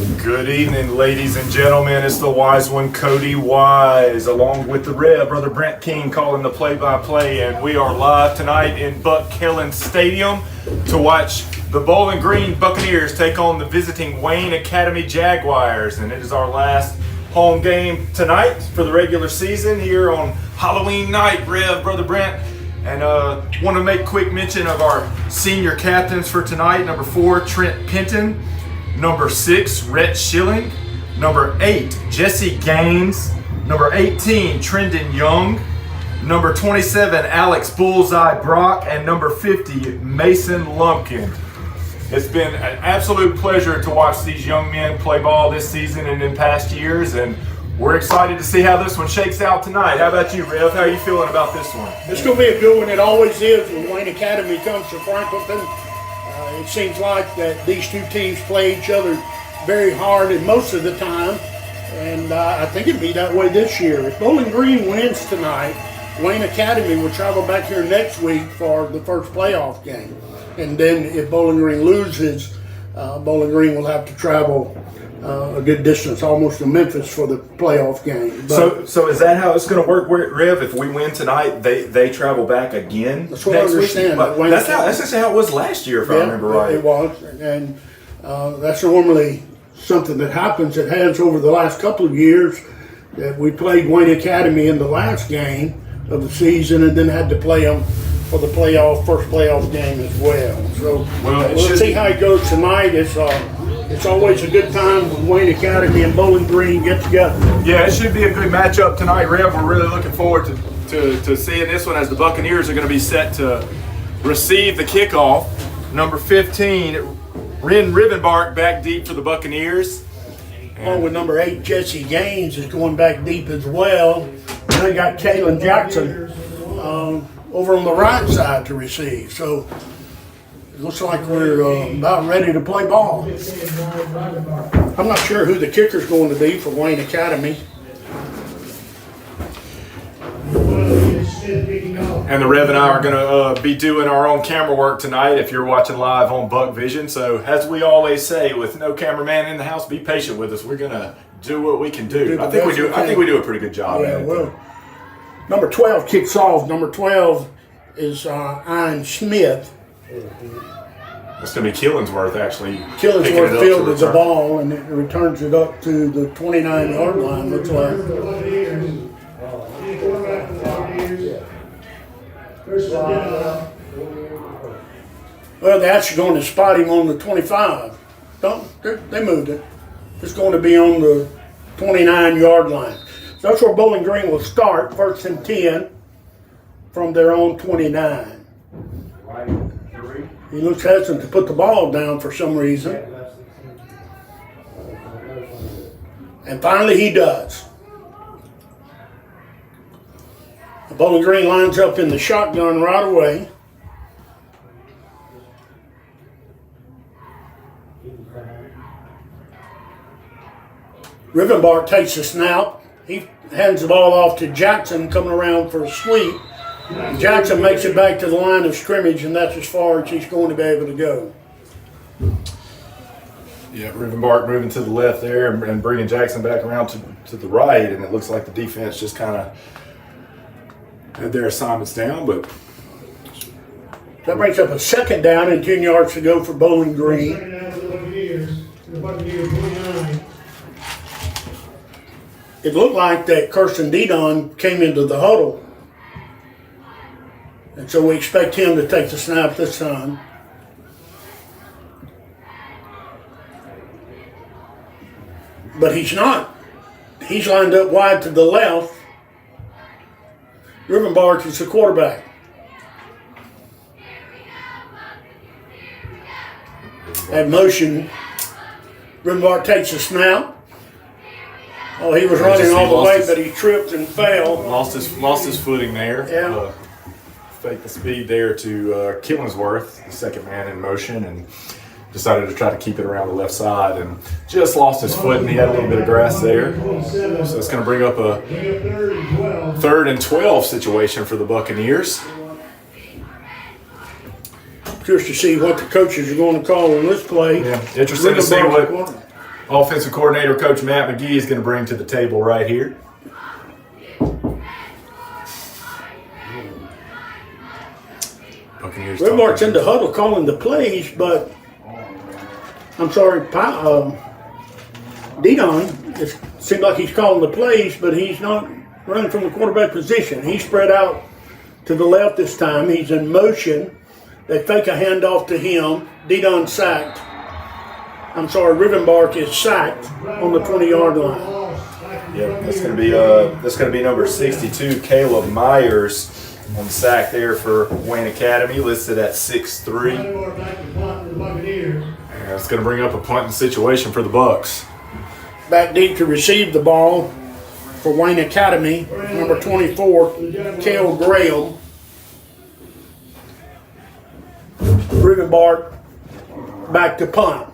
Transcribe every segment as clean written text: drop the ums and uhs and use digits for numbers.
Good evening, ladies and gentlemen. It's the wise one, Cody Wise, along with the Rev, Brother Brent King, calling the play-by-play, and we are live tonight in Buck Killen Stadium to watch the Bowling Green Buccaneers take on the visiting Wayne Academy Jaguars, and it is our last home game tonight for the regular season here on Halloween night. Rev, Brother Brent, and want to make quick mention of our senior captains for tonight. Number 4, Trent Penton. Number 6, Rhett Schilling. Number 8, Jesse Gaines. Number 18, Trendon Young. Number 27, Alex Bullseye Brock. And number 50, Mason Lumpkin. It's been an absolute pleasure to watch these young men play ball this season and in past years, and we're excited to see how this one shakes out tonight. How about you, Rev? How are you feeling about this one? It's going to be a good one. It always is when Wayne Academy comes to Franklinton. It seems like that these two teams play each other very hard and most of the time, and I think it'll be that way this year. If Bowling Green wins tonight, Wayne Academy will travel back here next week for the first playoff game. And then if Bowling Green loses, Bowling Green will have to travel a good distance, almost to Memphis for the playoff game. But so is that how it's going to work, Rev? If we win tonight, they travel back again. That's what I understand. That's actually how it was last year, if I remember right. It was, and that's normally something that happens. It has over the last couple of years that we played Wayne Academy in the last game of the season, and then had to play them for the first playoff game as well. So we'll see how it goes tonight. It's always a good time when Wayne Academy and Bowling Green get together. Yeah, it should be a good matchup tonight, Rev. We're really looking forward to seeing this one as the Buccaneers are going to be set to receive the kickoff. Number 15, Ren Rivenbark back deep for the Buccaneers. With number 8, Jesse Gaines is going back deep as well. And they got Kalen Jackson over on the right side to receive. So it looks like we're about ready to play ball. I'm not sure who the kicker's going to be for Wayne Academy. And the Rev and I are going to be doing our own camera work tonight if you're watching live on Buck Vision. So as we always say, with no cameraman in the house, be patient with us. We're going to do what we can do. I think we do a pretty good job at it. Well, number 12 kicks off. Number 12 is Ian Smith. It's going to be Killingsworth, actually. Killingsworth fielded the ball and it returns it up to the 29-yard line, looks like. Well, they're actually going to spot him on the 25. They moved it. It's going to be on the 29-yard line. So that's where Bowling Green will start, 1st and 10 from their own 29. He looks hesitant to put the ball down for some reason. And finally he does. The Bowling Green lines up in the shotgun right away. Rivenbark takes the snap. He hands the ball off to Jackson coming around for a sweep. Jackson makes it back to the line of scrimmage, and that's as far as he's going to be able to go. Yeah, Rivenbark moving to the left there and bringing Jackson back around to the right, and it looks like the defense just kind of had their assignments down. But that brings up a 2nd down and 10 yards to go for Bowling Green. It looked like that Kirsten Dedon came into the huddle. And so we expect him to take the snap this time. But he's not. He's lined up wide to the left. Rivenbark is the quarterback. At motion, Rivenbark takes the snap. Oh, he was running all the way, but he tripped and fell. Lost his footing there. Yeah. Fake the speed there to Killingsworth, the 2nd man in motion, and decided to try to keep it around the left side and just lost his foot, and he had a little bit of grass there. So it's going to bring up a 3rd and 12 situation for the Buccaneers. Curious to see what the coaches are going to call on this play. Yeah, interesting to see what offensive coordinator, Coach Matt McGee, is going to bring to the table right here. Rivermark's in the huddle calling the plays, but I'm sorry, Didon, it seems like he's calling the plays, but he's not running from the quarterback position. He's spread out to the left this time. He's in motion. They fake a handoff to him. Didon sacked. I'm sorry, Rivenbark is sacked on the 20-yard line. Yeah, that's going to be number 62, Caleb Myers, on sack there for Wayne Academy, listed at 6'3". That's going to bring up a punting situation for the Bucks. Back deep to receive the ball for Wayne Academy, number 24, Cale Graham. Rivenbark back to punt.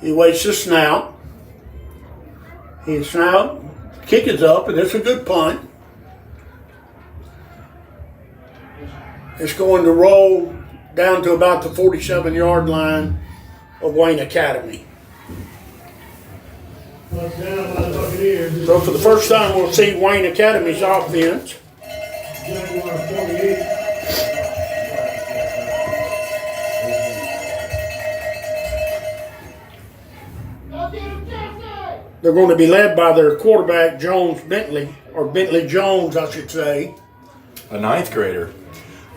He waits the snap. His snout, kick is up, and it's a good punt. It's going to roll down to about the 47-yard line of Wayne Academy. So for the first time, we'll see Wayne Academy's offense. They're going to be led by their quarterback, Bentley Jones, I should say. A ninth grader.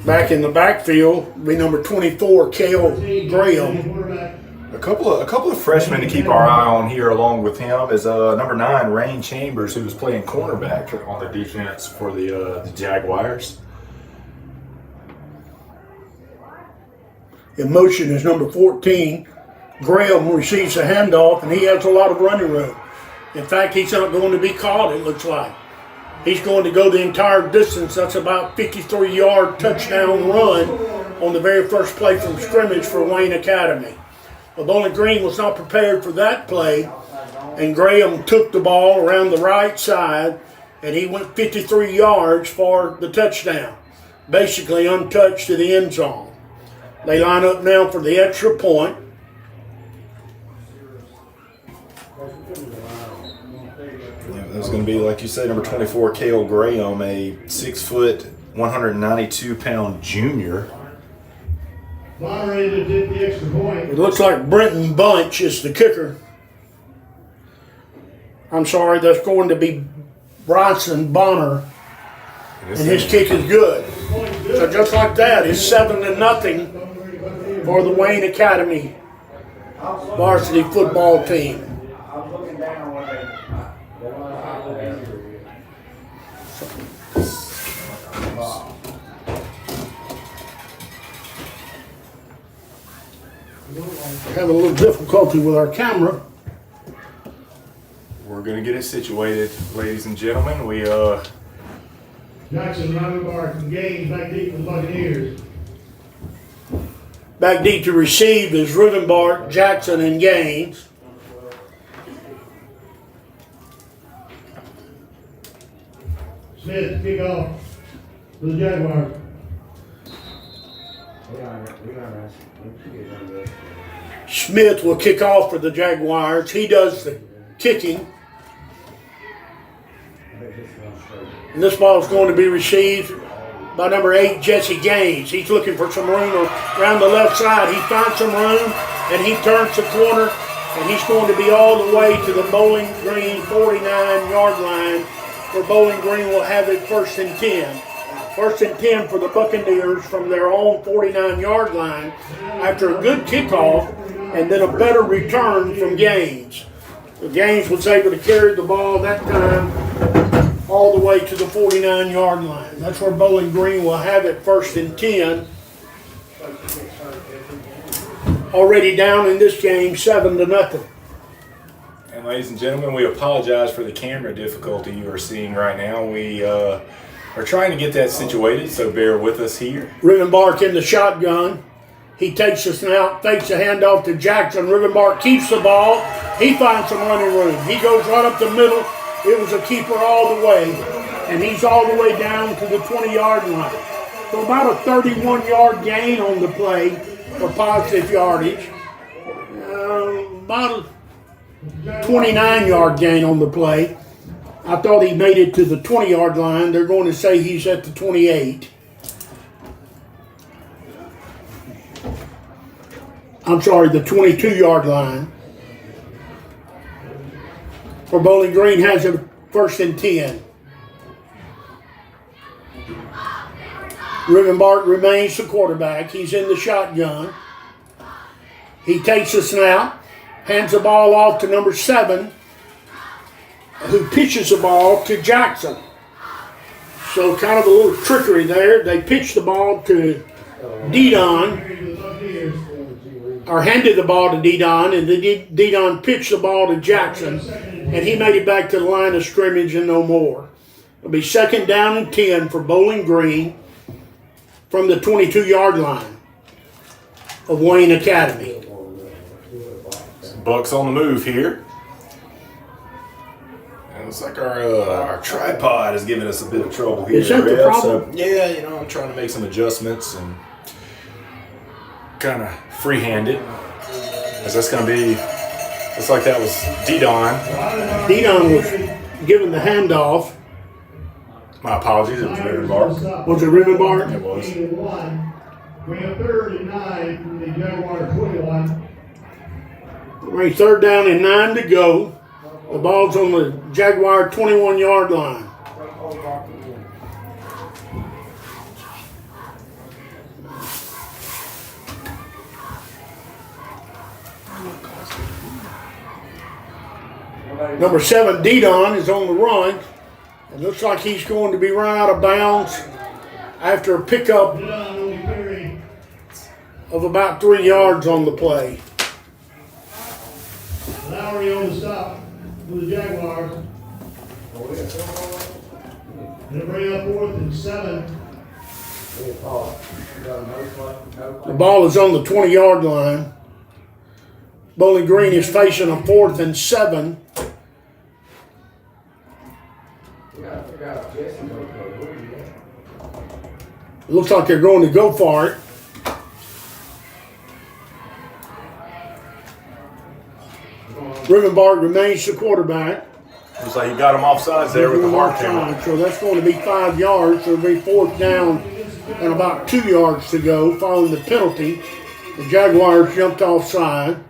Back in the backfield will be number 24, Cale Graham. A couple of freshmen to keep our eye on here along with him is number 9, Rain Chambers, who was playing cornerback on the defense for the Jaguars. In motion is number 14. Graham receives a handoff, and he has a lot of running room. In fact, he's not going to be caught, it looks like. He's going to go the entire distance. That's about 53-yard touchdown run on the very first play from scrimmage for Wayne Academy. But Bowling Green was not prepared for that play, and Graham took the ball around the right side, and he went 53 yards for the touchdown, basically untouched to the end zone. They line up now for the extra point. That's going to be, like you said, number 24, Cale Graham, a 6 foot, 192-pound junior. It looks like Brenton Bunch is the kicker. I'm sorry, that's going to be Bryson Bonner, and his kick is good. So just like that, it's 7-0 for the Wayne Academy varsity football team. Having a little difficulty with our camera. We're going to get it situated, ladies and gentlemen. We Jackson, Rivenbark, and Gaines back deep for the Buccaneers. Back deep to receive is Rivenbark, Jackson, and Gaines. Smith, kick off for the Jaguars. Smith will kick off for the Jaguars. He does the kicking. And this ball is going to be received by number 8, Jesse Gaines. He's looking for some room around the left side. He finds some room, and he turns the corner, and he's going to be all the way to the Bowling Green 49-yard line, where Bowling Green will have it 1st and 10. 1st and 10 for the Buccaneers from their own 49-yard line after a good kickoff and then a better return from Gaines. So Gaines was able to carry the ball that time all the way to the 49-yard line. That's where Bowling Green will have it 1st and 10. Already down in this game, 7-0. And ladies and gentlemen, we apologize for the camera difficulty you are seeing right now. We are trying to get that situated, so bear with us here. Rivenbark in the shotgun. He takes the snap, fakes a handoff to Jackson. Rivenbark keeps the ball. He finds some running room. He goes right up the middle. It was a keeper all the way, and he's all the way down to the 20-yard line. So about a 31-yard gain on the play for positive yardage. About a 29-yard gain on the play. I thought he made it to the 20-yard line. They're going to say he's at the 28. I'm sorry, the 22-yard line. For Bowling Green has a 1st and 10. Rivenbark remains the quarterback. He's in the shotgun. He takes a snap, hands the ball off to number 7, who pitches the ball to Jackson. So kind of a little trickery there. They pitched the ball to Didon, or handed the ball to Didon, and Didon pitched the ball to Jackson, and he made it back to the line of scrimmage and no more. It'll be 2nd down and 10 for Bowling Green from the 22-yard line of Wayne Academy. Bucks on the move here. And it's like our tripod is giving us a bit of trouble here. Is that the problem? So, yeah, I'm trying to make some adjustments and kind of freehand it. As that's going to be, looks like that was Didon. Didon was given the handoff. My apologies, it was Rivenbark. Was it Rivenbark? It was. Bring up 3rd and 9 from the Jaguar 21. Bring 3rd down and 9 to go. The ball's on the Jaguar 21-yard line. Number 7, Didon, is on the run. It looks like he's going to be run out of bounds after a pickup of about 3 yards on the play. Lowry on the stop for the Jaguars. They'll bring up 4th and 7. The ball is on the 20-yard line. Bowling Green is facing a 4th and 7. It looks like they're going to go for it. Rivenbark remains the quarterback. Looks like you got him offsides there with the mark count. So that's going to be 5 yards. So it'll be 4th down and about 2 yards to go following the penalty. The Jaguars jumped offside.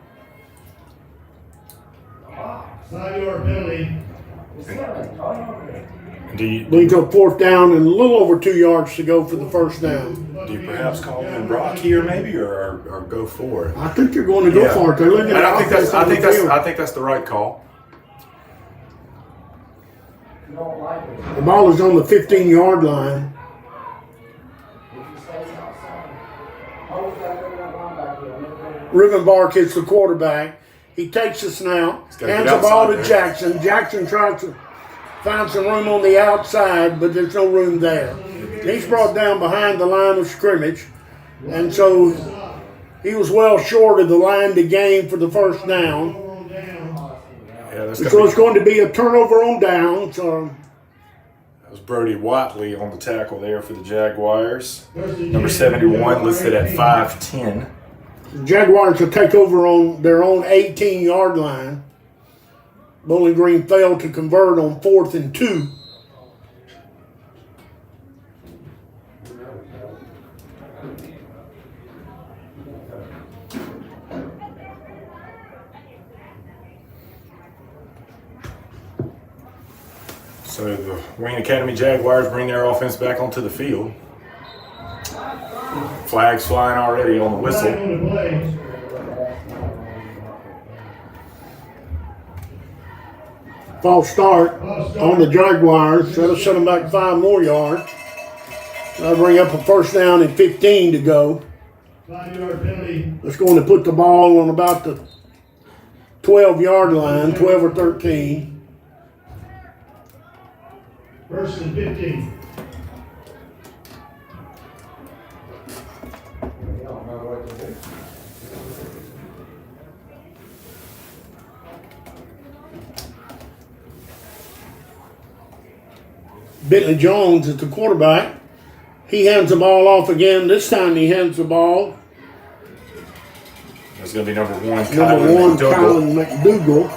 5-yard penalty. Leads up 4th down and a little over 2 yards to go for the 1st down. Do you perhaps call in Brock here, maybe, or go for it? I think they're going to go for it. They're looking at I think that's the right call. The ball is on the 15-yard line. Rivenbark is the quarterback. He takes the snap, hands the ball to Jackson. Jackson tries to find some room on the outside, but there's no room there. He's brought down behind the line of scrimmage, and so he was well short of the line to gain for the 1st down. Yeah, So it's going to be a turnover on down. So that was Brody Watley on the tackle there for the Jaguars. Number 71 listed at 5'10". the Jaguars will take over on their own 18-yard line. Bowling Green failed to convert on 4th and 2. So the Wayne Academy Jaguars bring their offense back onto the field. Flags flying already on the whistle. False start on the Jaguars. That'll set them back 5 more yards. That'll bring up a 1st down and 15 to go. 5-yard penalty. It's going to put the ball on about the 12-yard line, 12 or 13. 1st and 15. Bentley Jones is the quarterback. He hands the ball off again. This time he hands the ball It's going to be number 1, Number 1, McDougal. Colin McDougal.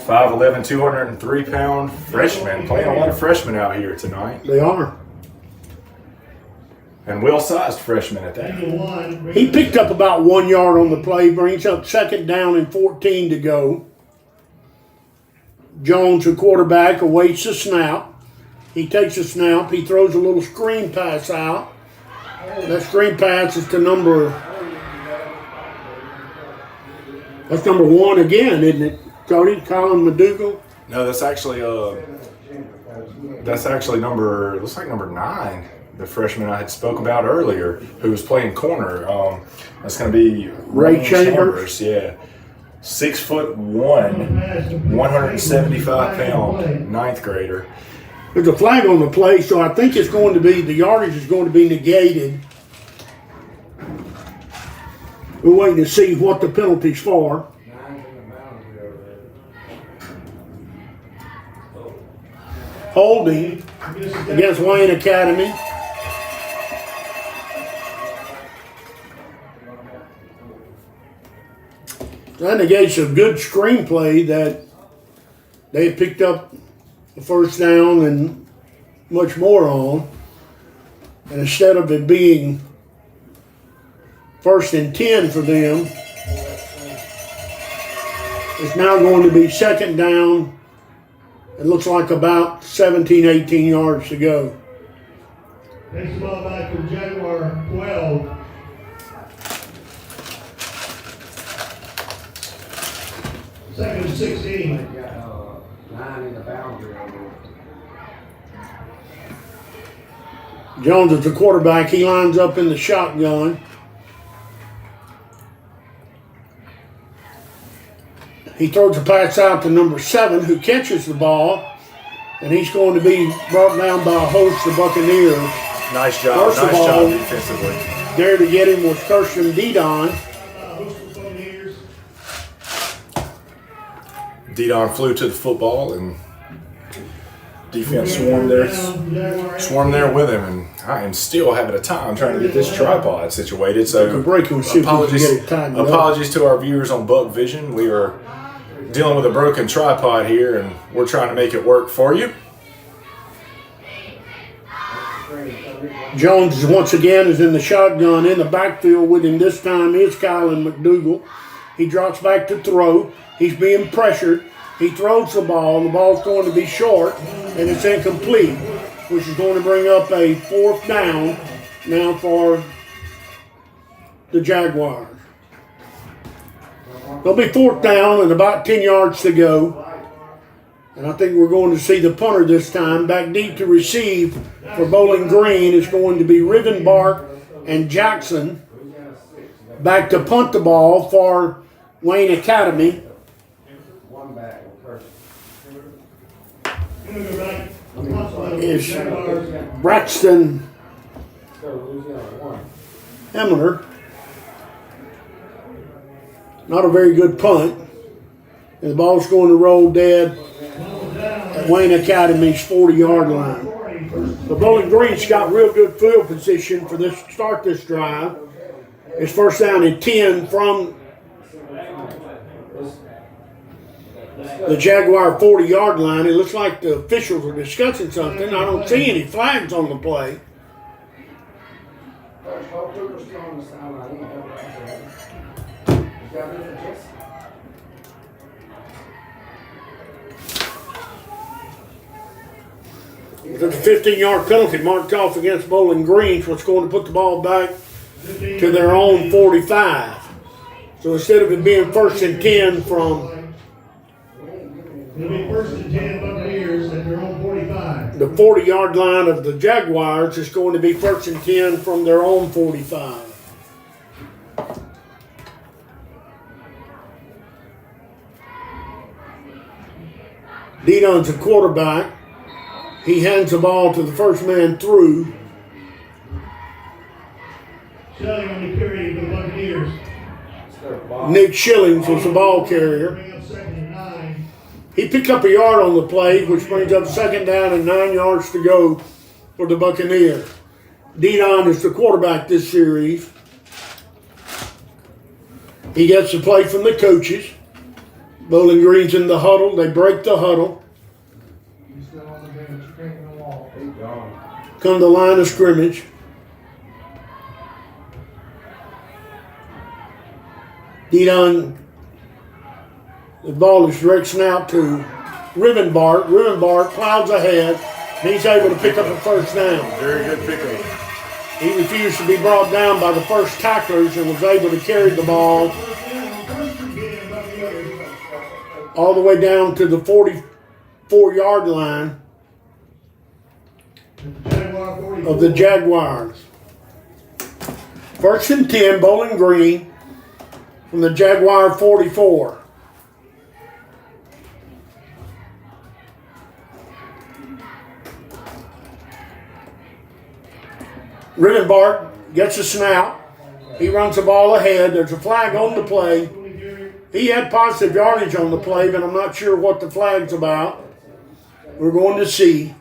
5'11", 203-pound freshman. Playing a lot of freshmen out here tonight. They are. And well-sized freshmen at that. He picked up about 1 yard on the play, brings up 2nd down and 14 to go. Jones, the quarterback, awaits the snap. He takes a snap. He throws a little screen pass out. That screen pass is to that's number 1 again, isn't it, Cody? Colin McDougal? No, that's actually number, looks like number 9. The freshman I had spoke about earlier, who was playing corner. That's going to be Ray Chambers. Yeah, 6'1", 175-pound 9th grader. There's a flag on the play, so I think it's going to be, the yardage is going to be negated. We're waiting to see what the penalty's for. Holding against Wayne Academy. That negates a good screenplay that they picked up the 1st down and much more on. And instead of it being 1st and 10 for them, it's now going to be 2nd down. It looks like about 17, 18 yards to go. Next ball back from Jaguar 12. Second and 16. Jones is the quarterback. He lines up in the shotgun. He throws a pass out to number 7, who catches the ball, and he's going to be brought down by a host of Buccaneers. Nice job. First of all, defensively. There to get him was Kirsten Dedon. Dedon flew to the football and defense swarmed there with him, and I am still having a time trying to get this tripod situated. So apologies to our viewers on Buck Vision. We are dealing with a broken tripod here, and we're trying to make it work for you. Jones once again is in the shotgun. In the backfield with him this time is Colin McDougal. He drops back to throw. He's being pressured. He throws the ball. The ball's going to be short, and it's incomplete, which is going to bring up a 4th down now for the Jaguars. There'll be 4th down and about 10 yards to go. And I think we're going to see the punter this time. Back deep to receive for Bowling Green is going to be Rivenbark and Jackson. Back to punt the ball for Wayne Academy. Is Braxton Emmer. Not a very good punt. And the ball's going to roll dead at Wayne Academy's 40-yard line. The Bowling Green's got real good field position for this start this drive. It's 1st down and 10 from the Jaguar 40-yard line. It looks like the officials are discussing something. I don't see any flags on the play. The 15-yard penalty marked off against Bowling Green, what's going to put the ball back to their own 45. So instead of it being 1st and 10 from It'll be 1st and 10 Buccaneers at their own 45. the 40-yard line of the Jaguars, is going to be 1st and 10 from their own 45. Dedon's a quarterback. He hands the ball to the first man through. Shilling on the carry for the Buccaneers. Nick Schillings was the ball carrier. Bring up 2nd and 9. He picked up a yard on the play, which brings up 2nd down and 9 yards to go for the Buccaneers. Dedon is the quarterback this series. He gets the play from the coaches. Bowling Green's in the huddle. They break the huddle. Come to the line of scrimmage. Dedon, the ball is directed out to Rivenbark. Rivenbark plows ahead, and he's able to pick up a first down. Very good pickup. He refused to be brought down by the first tacklers and was able to carry the ball all the way down to the 44-yard line of the Jaguars. 1st and 10, Bowling Green from the Jaguar 44. Rivenbark gets a snap. He runs the ball ahead. There's a flag on the play. He had positive yardage on the play, but I'm not sure what the flag's about. We're going to see.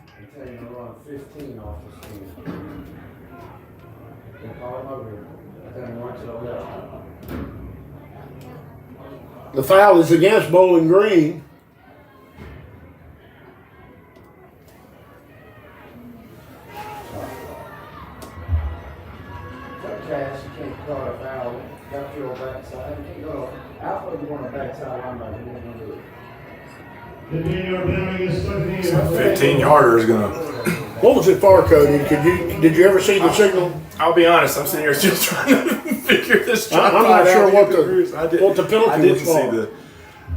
The foul is against Bowling Green. You can't call a foul. Got to your backside. You can't go Alpha, you want a backside linebacker. You want to do it. 15-yard penalty is 15-yarder is gonna. What was it for, Cody? Did you ever see the signal? I'll be honest. I'm sitting here just trying to figure this. I'm not sure what the penalty was for.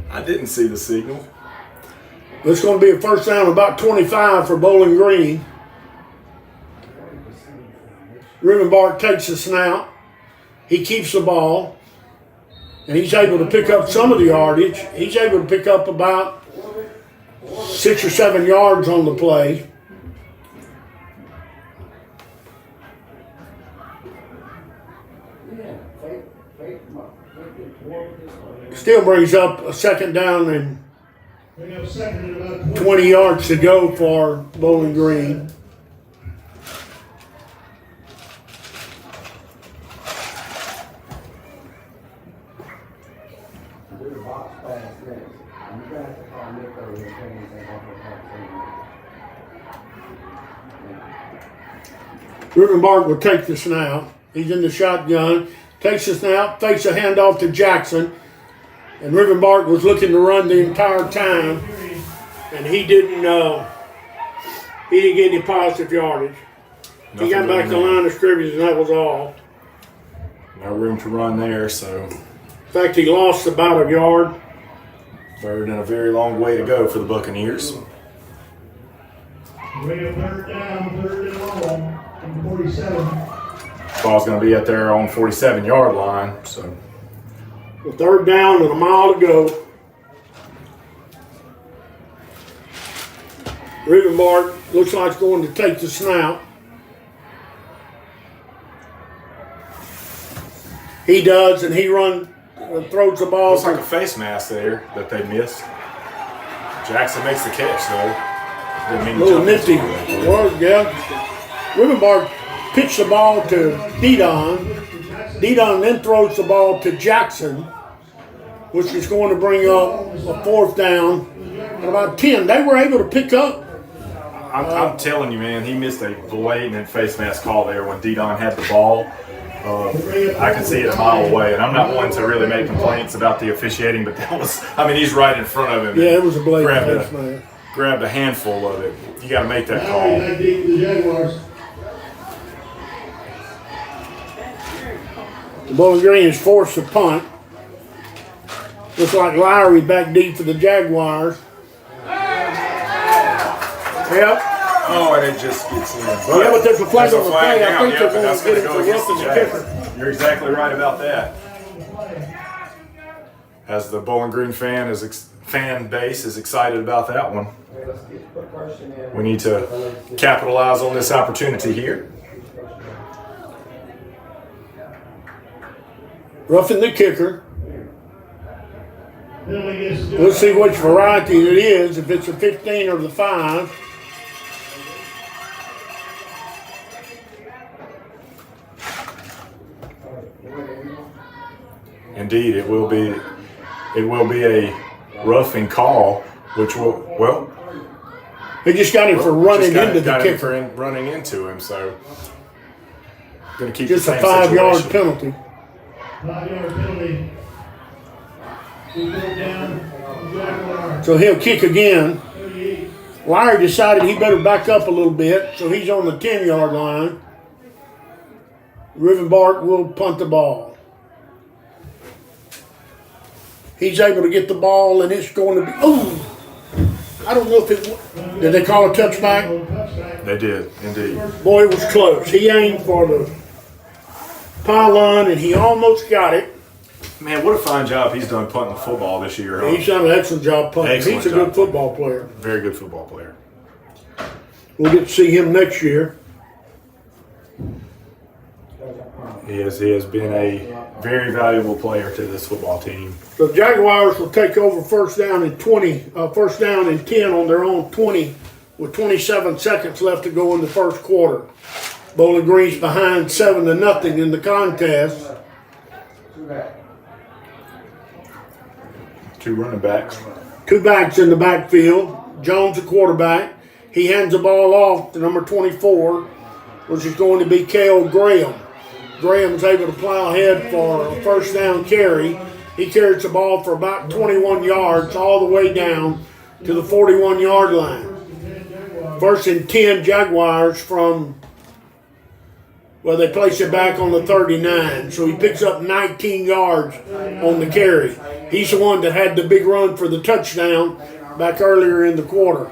I didn't see the signal. It's going to be a first down about 25 for Bowling Green. Rivenbark takes the snap. He keeps the ball. And he's able to pick up some of the yardage. He's able to pick up about 6 or 7 yards on the play. Still brings up a second down and 20 yards to go for Bowling Green. Rivenbark will take the snap. He's in the shotgun. Takes the snap, fakes a handoff to Jackson. And Rivenbark was looking to run the entire time. And he didn't get any positive yardage. He got back to the line of scrimmage and that was all. No room to run there, so. In fact, he lost about a yard. Third and a very long way to go for the Buccaneers. We have third and long, from 47. Ball's going to be at their own 47-yard line. So, A third down and a mile to go. Rivenbark looks like he's going to take the snap. He does, and he throws the ball. looks like a face mask there that they missed. Jackson makes the catch though. Didn't mean A to little jump nifty. into it. Well, yeah. Rivenbark pitched the ball to Dedon. Dedon then throws the ball to Jackson, which is going to bring up a fourth down at about 10. They were able to pick up. I'm telling you, man, he missed a blatant face mask call there when Dedon had the ball. I can see it a mile away, and I'm not one to really make complaints about the officiating, but that was, he's right in front of him. Yeah, it was a blatant face mask. Grabbed a handful of it. You got to make that Now call. they beat the Jaguars. The Bowling Green is forced to punt. Looks like Lowry back deep for the Jaguars. Yep. Oh, and it just gets in. Yeah, but there's a flag on the play. I think they're but that's going to going get to him go for against the roughing the Jags. kicker. You're exactly right about that. As the Bowling Green fan base is excited about that one. We need to capitalize on this opportunity here. Roughing the kicker. Penalty is We'll see which variety it is, if it's a 15 or the 5. Indeed, it will be. It will be a roughing call, which will They just got him for running into the kicker. for running into him. So going to keep Just the a same 5-yard situation. penalty. 5-yard penalty. He put down Jaguar. So he'll kick again. 38. Lyer decided he better back up a little bit, so he's on the 10-yard line. Rivenbark will punt the ball. He's able to get the ball, and it's going to be. Oh! I don't know if it. Did they call a touchback? Touchdown. They did indeed. Boy, it was close. He aimed for the pylon, and he almost got it. Man, what a fine job he's done punting the football this year. Huh? He's done an excellent job punting. Excellent He's a job good football player. Very good football player. We'll get to see him next year. He has been a very valuable player to this football team. The Jaguars will take over first down and 10 on their own 20 with 27 seconds left to go in the first quarter. Bowling Green's behind 7-0 in the contest. Two running backs. Two backs in the backfield. Jones, the quarterback. He hands the ball off to number 24, which is going to be Cale Graham. Graham's able to plow ahead for a first down carry. He carries the ball for about 21 yards all the way down to the 41-yard line. First and 10 Jaguars from, well, they place it back on the 39. So he picks up 19 yards on the carry. He's the one that had the big run for the touchdown back earlier in the quarter.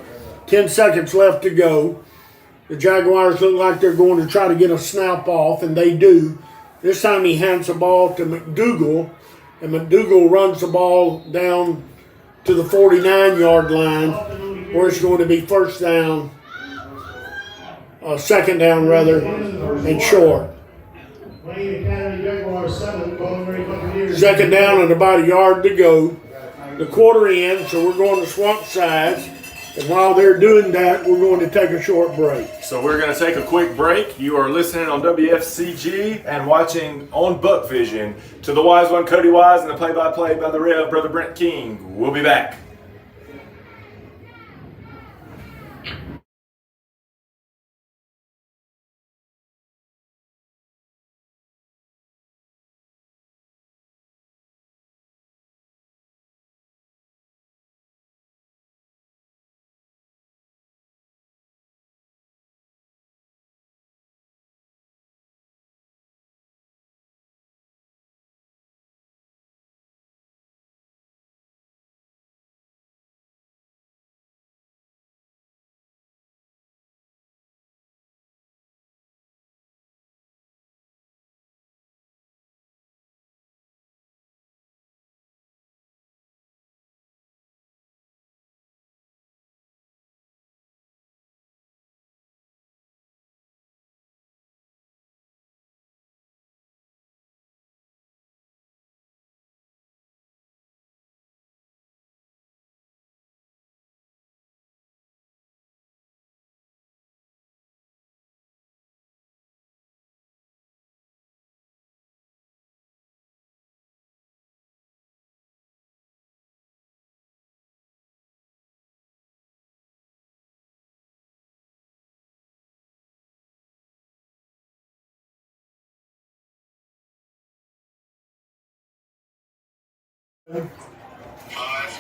10 seconds left to go. The Jaguars look like they're going to try to get a snap off, and they do. This time he hands the ball to McDougal, and McDougal runs the ball down to the 49-yard line, where it's going to be second down rather, and short. Wayne Academy Jaguars 7, Bowling Green Buccaneers. Second down and about a yard to go. The quarter in, so we're going to swap sides. And while they're doing that, we're going to take a short break. So we're going to take a quick break. You are listening on WFCG and watching on Buck Vision to the Wise One, Cody Wise, and the play-by-play by the Rev, Brother Brent King. We'll be back.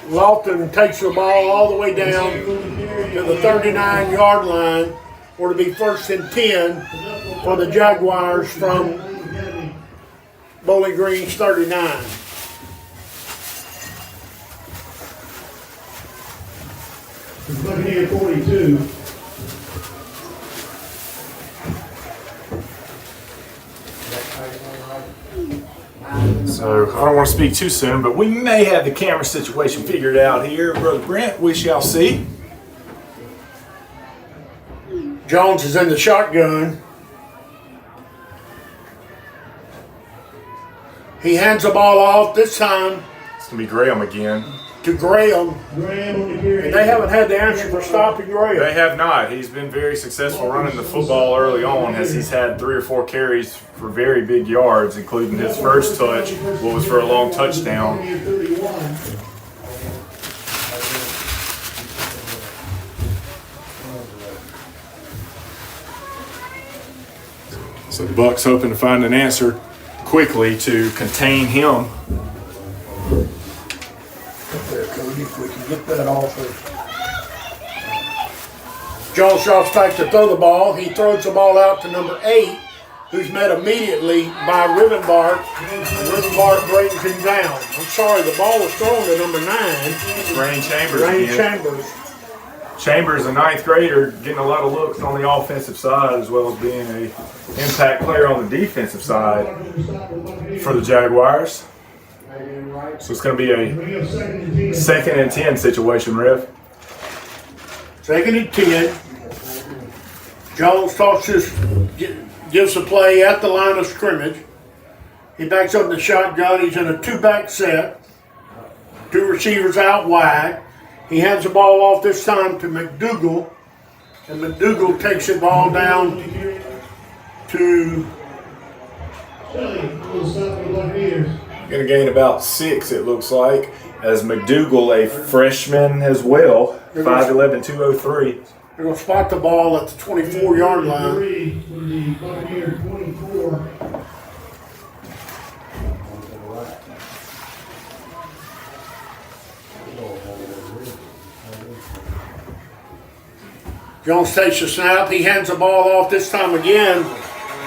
Lofton takes the ball all the way down to the 39-yard line, where to be first and 10 for the Jaguars from Bowling Green's 39. Buccaneer 42. So I don't want to speak too soon, but we may have the camera situation figured out here. Brother Brent, we shall see. Jones is in the shotgun. He hands the ball off. This time It's going to be Graham again. to Graham, Graham on the carry. and they haven't had the answer for stopping Graham. They have not. He's been very successful running the football early on, as he's had 3 or 4 carries for very big yards, including his first touch, what was for a long touchdown. 31. So the Bucks hoping to find an answer quickly to contain him. There, Cody, if we can get that off of. Joel Shaw's back to throw the ball. He throws the ball out to number 8, who's met immediately by Rivenbark. Rivenbark brings him down. I'm sorry, the ball was thrown to number 9, Rain Chambers Rain again. Chambers. Chambers, a 9th grader, getting a lot of looks on the offensive side as well as being an impact player on the defensive side for the Jaguars. So it's going to be a 2nd and 10 situation, Rev. 2nd and 10. Jones gives the play at the line of scrimmage. He backs up in the shotgun. He's in a 2-back set. 2 receivers out wide. He hands the ball off this time to McDougal. And McDougal takes the ball down to Going to gain about 6, it looks like, as McDougal, a freshman as well, 5'11", 203. they're going to spot the ball at the 24-yard line. 3 for the Buccaneers, 24. Jones takes the snap. He hands the ball off this time again.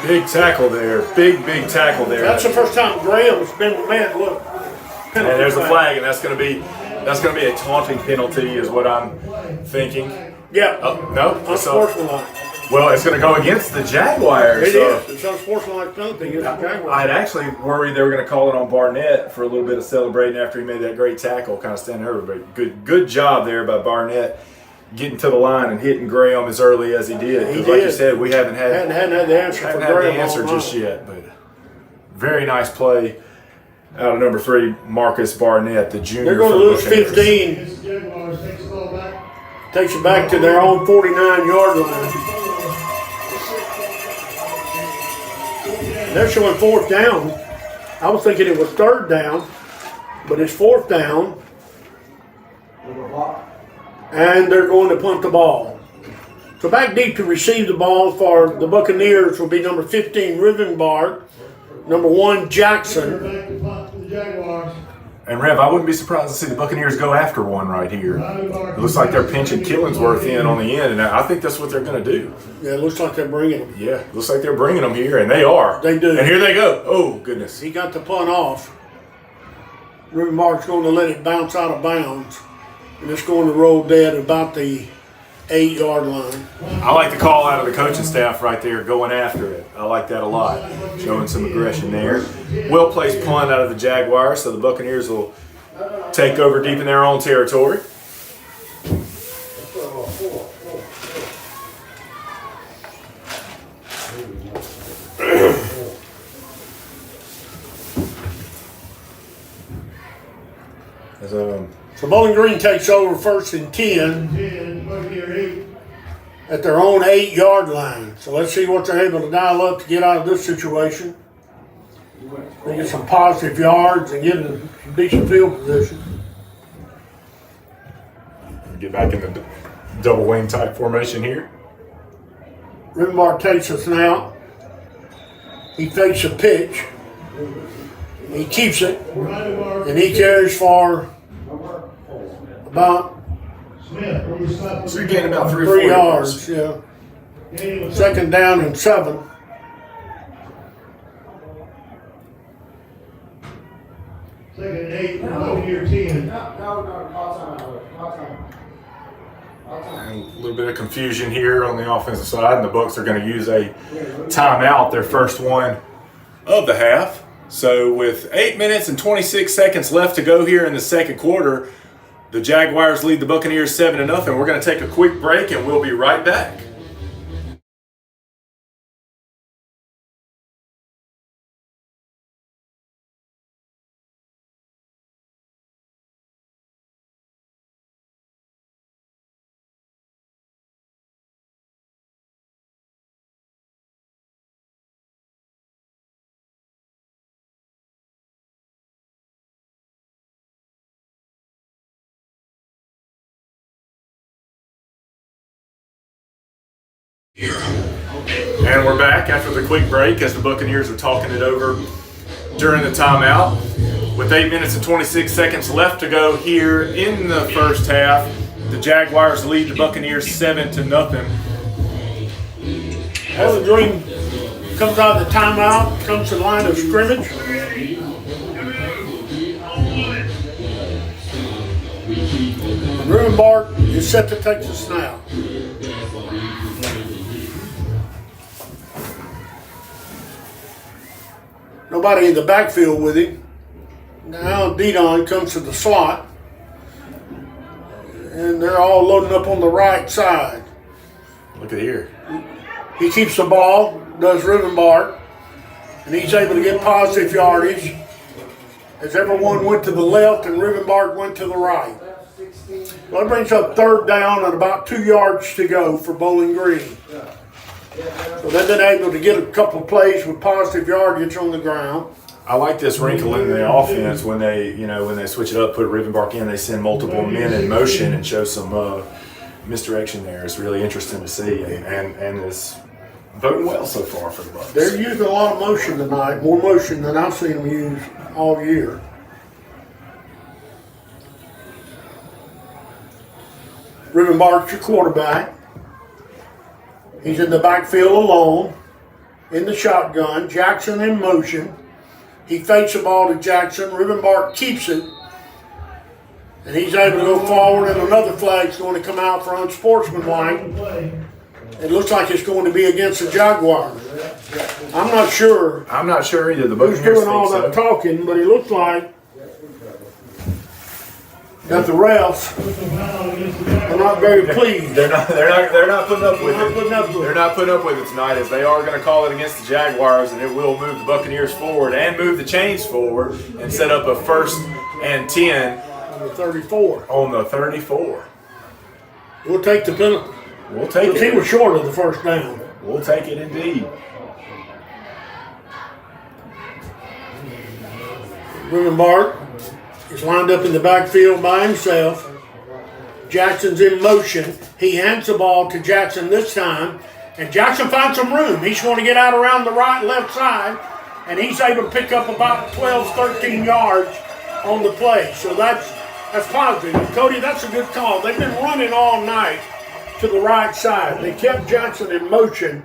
Big tackle there. Big tackle there. That's the first time Graham's been, man, look. And there's a flag, and that's going to be a taunting penalty, is what I'm thinking. Yeah. Oh, no, Unsportsmanlike. well, it's going to go against the Jaguars. It is. It's unsportsmanlike penalty against the Jaguars. I'd actually worried they were going to call it on Barnett for a little bit of celebrating after he made that great tackle, kind of standing over. But good job there by Barnett, getting to the line and hitting Graham as early as he did. He 'Cause like you did. said, we haven't had the answer for haven't had the Graham. answer all just night. yet. But very nice play out of number 3, Marcus Barnett, the junior. They're going to for the lose Buccaneers. 15. This Jaguars takes the ball back. Takes it back to their own 49-yard line. They're showing 4th down. I was thinking it was 3rd down, but it's 4th down. And they're going to punt the ball. So back deep to receive the ball for the Buccaneers will be number 15, Rivenbark, number 1, Jackson. Back to punt for the Jaguars. And Rev, I wouldn't be surprised to see the Buccaneers go after one right here. It looks like they're pinching Killingsworth in on the end, and I think that's what they're going to do. Yeah, it looks like they're bringing him. Yeah, looks like they're bringing them here, and they are. They do. And here they go. Oh, goodness. He got the punt off. Rivenbark's going to let it bounce out of bounds. And it's going to roll dead at about the 8-yard line. I like the call out of the coaching staff right there, going after it. I like that a lot, showing some aggression there. Well-placed punt out of the Jaguars, so the Buccaneers will take over deep in their own territory. As, So Bowling Green takes over 1st and 10 10, Buccaneer 8. at their own 8-yard line. So let's see what they're able to dial up to get out of this situation. They get some positive yards and get in a decent field position. get back in the double wing type formation here. Rivenbark takes the snap. He fakes a pitch. He keeps it. And he carries for about Smith, So you're getting about 3 or 4 3 yards. Yeah. 2nd down and 7. Second and 8, Buccaneer 10. A little bit of confusion here on the offensive side, and the Bucks are going to use a timeout, their first one of the half. So with 8 minutes and 26 seconds left to go here in the second quarter, the Jaguars lead the Buccaneers 7-0. We're going to take a quick break, and we'll be right back. And we're back after the quick break as the Buccaneers are talking it over during the timeout. With 8 minutes and 26 seconds left to go here in the first half, the Jaguars lead the Buccaneers 7-0. As the Dream comes out of the timeout, comes to the line of scrimmage. Reuben Bart is set to take the snap. Nobody in the backfield with him. Now Didon comes to the slot. And they're all loading up on the right side. Look at here. He keeps the ball, does Reuben Bart, and he's able to get positive yardage as everyone went to the left and Reuben Bart went to the right. Well, that brings up third down and about 2 yards to go for Bowling Green. So they've been able to get a couple of plays with positive yardage on the ground. I like this wrinkle in the offense when they, when they switch it up, put Reuben Bart in, they send multiple men in motion and show some misdirection there. It's really interesting to see, and it's voting well so far for the Bucs. They're using a lot of motion tonight, more motion than I've seen them use all year. Reuben Bart's your quarterback. He's in the backfield alone, in the shotgun. Jackson in motion. He fakes the ball to Jackson. Reuben Bart keeps it. And he's able to go forward, and another flag's going to come out for unsportsmanlike. It looks like it's going to be against the Jaguars. I'm not sure. I'm not sure either. The Who's Buccaneers doing all think that so. talking, but it looks like that the refs are not very pleased. They're not putting up with it. They're not putting up with it tonight, as they are going to call it against the Jaguars, and it will move the Buccaneers forward and move the chains forward and set up a 1st and 10 On the 34. on the 34. We'll take the penalty. We'll take Because he was it. short of the first down. We'll take it indeed. Reuben Bart is lined up in the backfield by himself. Jackson's in motion. He hands the ball to Jackson this time, and Jackson finds some room. He's going to get out around the right and left side, and he's able to pick up about 12, 13 yards on the play. So that's positive. And Cody, that's a good call. They've been running all night to the right side. They kept Jackson in motion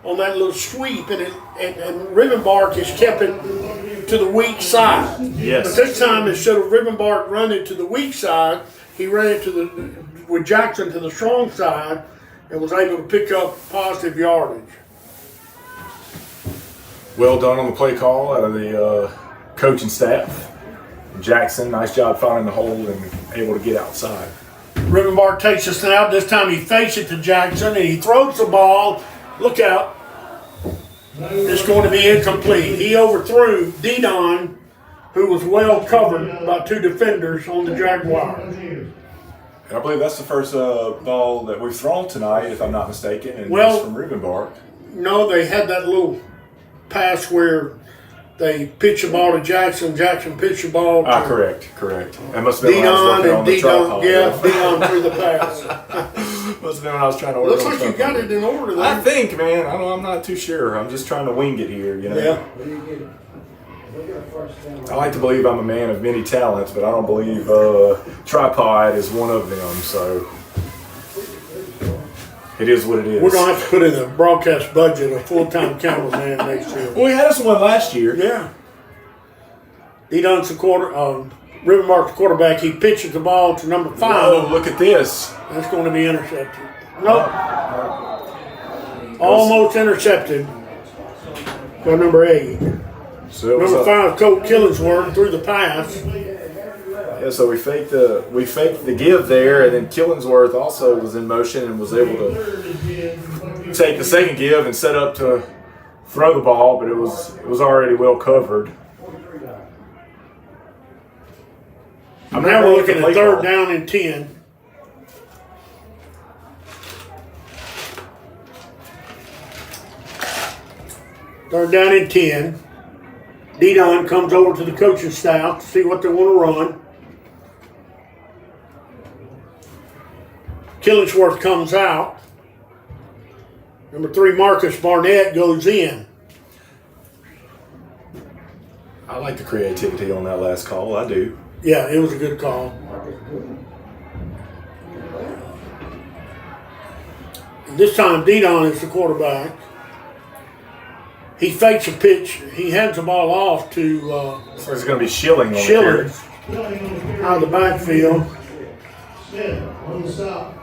on that little sweep, and Reuben Bart has kept it to the weak side. Yes. But this time, instead of Reuben Bart running to the weak side, he ran it with Jackson to the strong side and was able to pick up positive yardage. Well done on the play call out of the coaching staff. Jackson, nice job finding the hole and able to get outside. Reuben Bart takes the snap. This time he fakes it to Jackson and he throws the ball. Look out. It's going to be incomplete. He overthrew Didon, who was well covered by 2 defenders on the Jaguars. And I believe that's the first ball that we've thrown tonight, if I'm not mistaken, and Well- that's from Reuben Bart. No, they had that little pass where they pitched the ball to Jackson. Jackson pitched the ball to Correct. That must have been when I was Didon, working on and the tripod. Didon threw the pass. Must have been when I was trying to order. Looks on like you got tripod. it in order I there. think, man. I'm not too sure. I'm just trying to wing it here, Yeah. I like to believe I'm a man of many talents, but I don't believe tripod is one of them. So it is what it is. We're going to have to put in the broadcast budget a full-time cameraman next year. Well, we had us one last year. Yeah. Didon's the Reuben Bart's quarterback. He pitches the ball to number 5. Oh, look at this. That's going to be intercepted. Nope. Almost intercepted by number 8. So it was Number 5, Colt Killingsworth, threw the pass. Yeah, so we faked the give there, and then Killingsworth also was in motion and was able to take the second give and set up to throw the ball, but it was already well covered. Now we're looking at third down and 10. Third down and 10. Didon comes over to the coaching staff to see what they want to run. Killingsworth comes out. Number 3, Marcus Barnett goes in. I like the creativity on that last call. I do. Yeah, it was a good call. And this time, Didon is the quarterback. He fakes a pitch. He hands the ball off to So it's going to be Schilling on the Schilling carry. out of the backfield. Smith on the stop.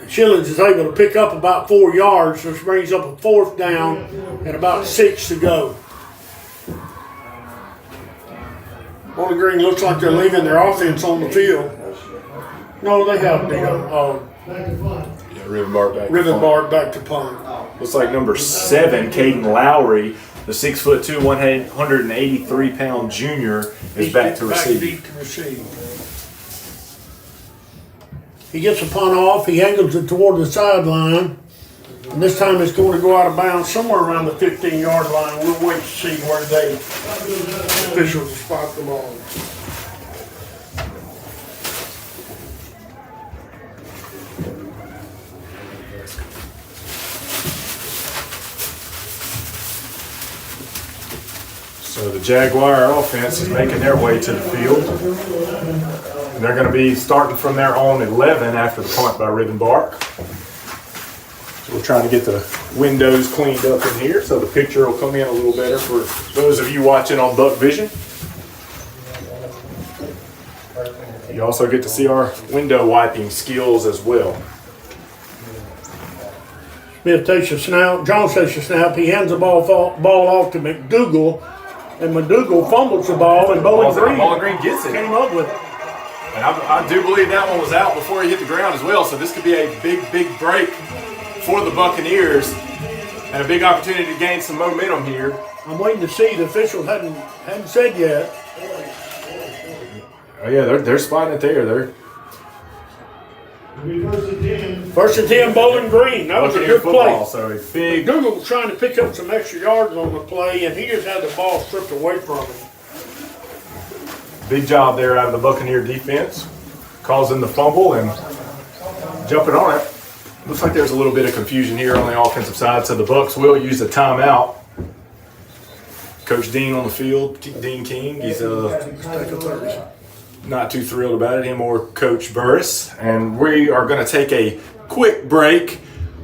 Schillings is able to pick up about 4 yards, which brings up a 4th down and about 6 to go. Bowling Green looks like they're leaving their offense on the field. No, they have the Back to punt. Yeah, Rivenbark back. Rivenbark back to punt. Looks like number 7, Caden Lowry, the 6'2", 183-pound junior, is back to receive. Deep to receive. He gets a punt off. He angles it toward the sideline. And this time it's going to go out of bounds somewhere around the 15-yard line. We'll wait to see where the officials spot the ball. So the Jaguar offense is making their way to the field. And they're going to be starting from their own 11 after the punt by Rivenbark. So we're trying to get the windows cleaned up in here so the picture will come in a little better for those of you watching on Buck Vision. You also get to see our window wiping skills as well. Smith takes a snap. Jones takes a snap. He hands the ball off to McDougal. And McDougal fumbles the ball, and Bowling Green gets it. came up with it. And I do believe that one was out before he hit the ground as well. So this could be a big break for the Buccaneers and a big opportunity to gain some momentum here. I'm waiting to see. The officials hadn't said yet. Oh yeah, they're spotting it there. They're It'll be first and 10. First and 10, Bowling Green. That was a Buccaneer good football. play. So a big. McDougal was trying to pick up some extra yards on the play, and he just had the ball stripped away from him. Big job there out of the Buccaneer defense, causing the fumble and jumping on it. Looks like there's a little bit of confusion here on the offensive side, so the Bucs will use a timeout. Coach Dean on the field, Dean King. He's not too thrilled about it, him or Coach Burris. And we are going to take a quick break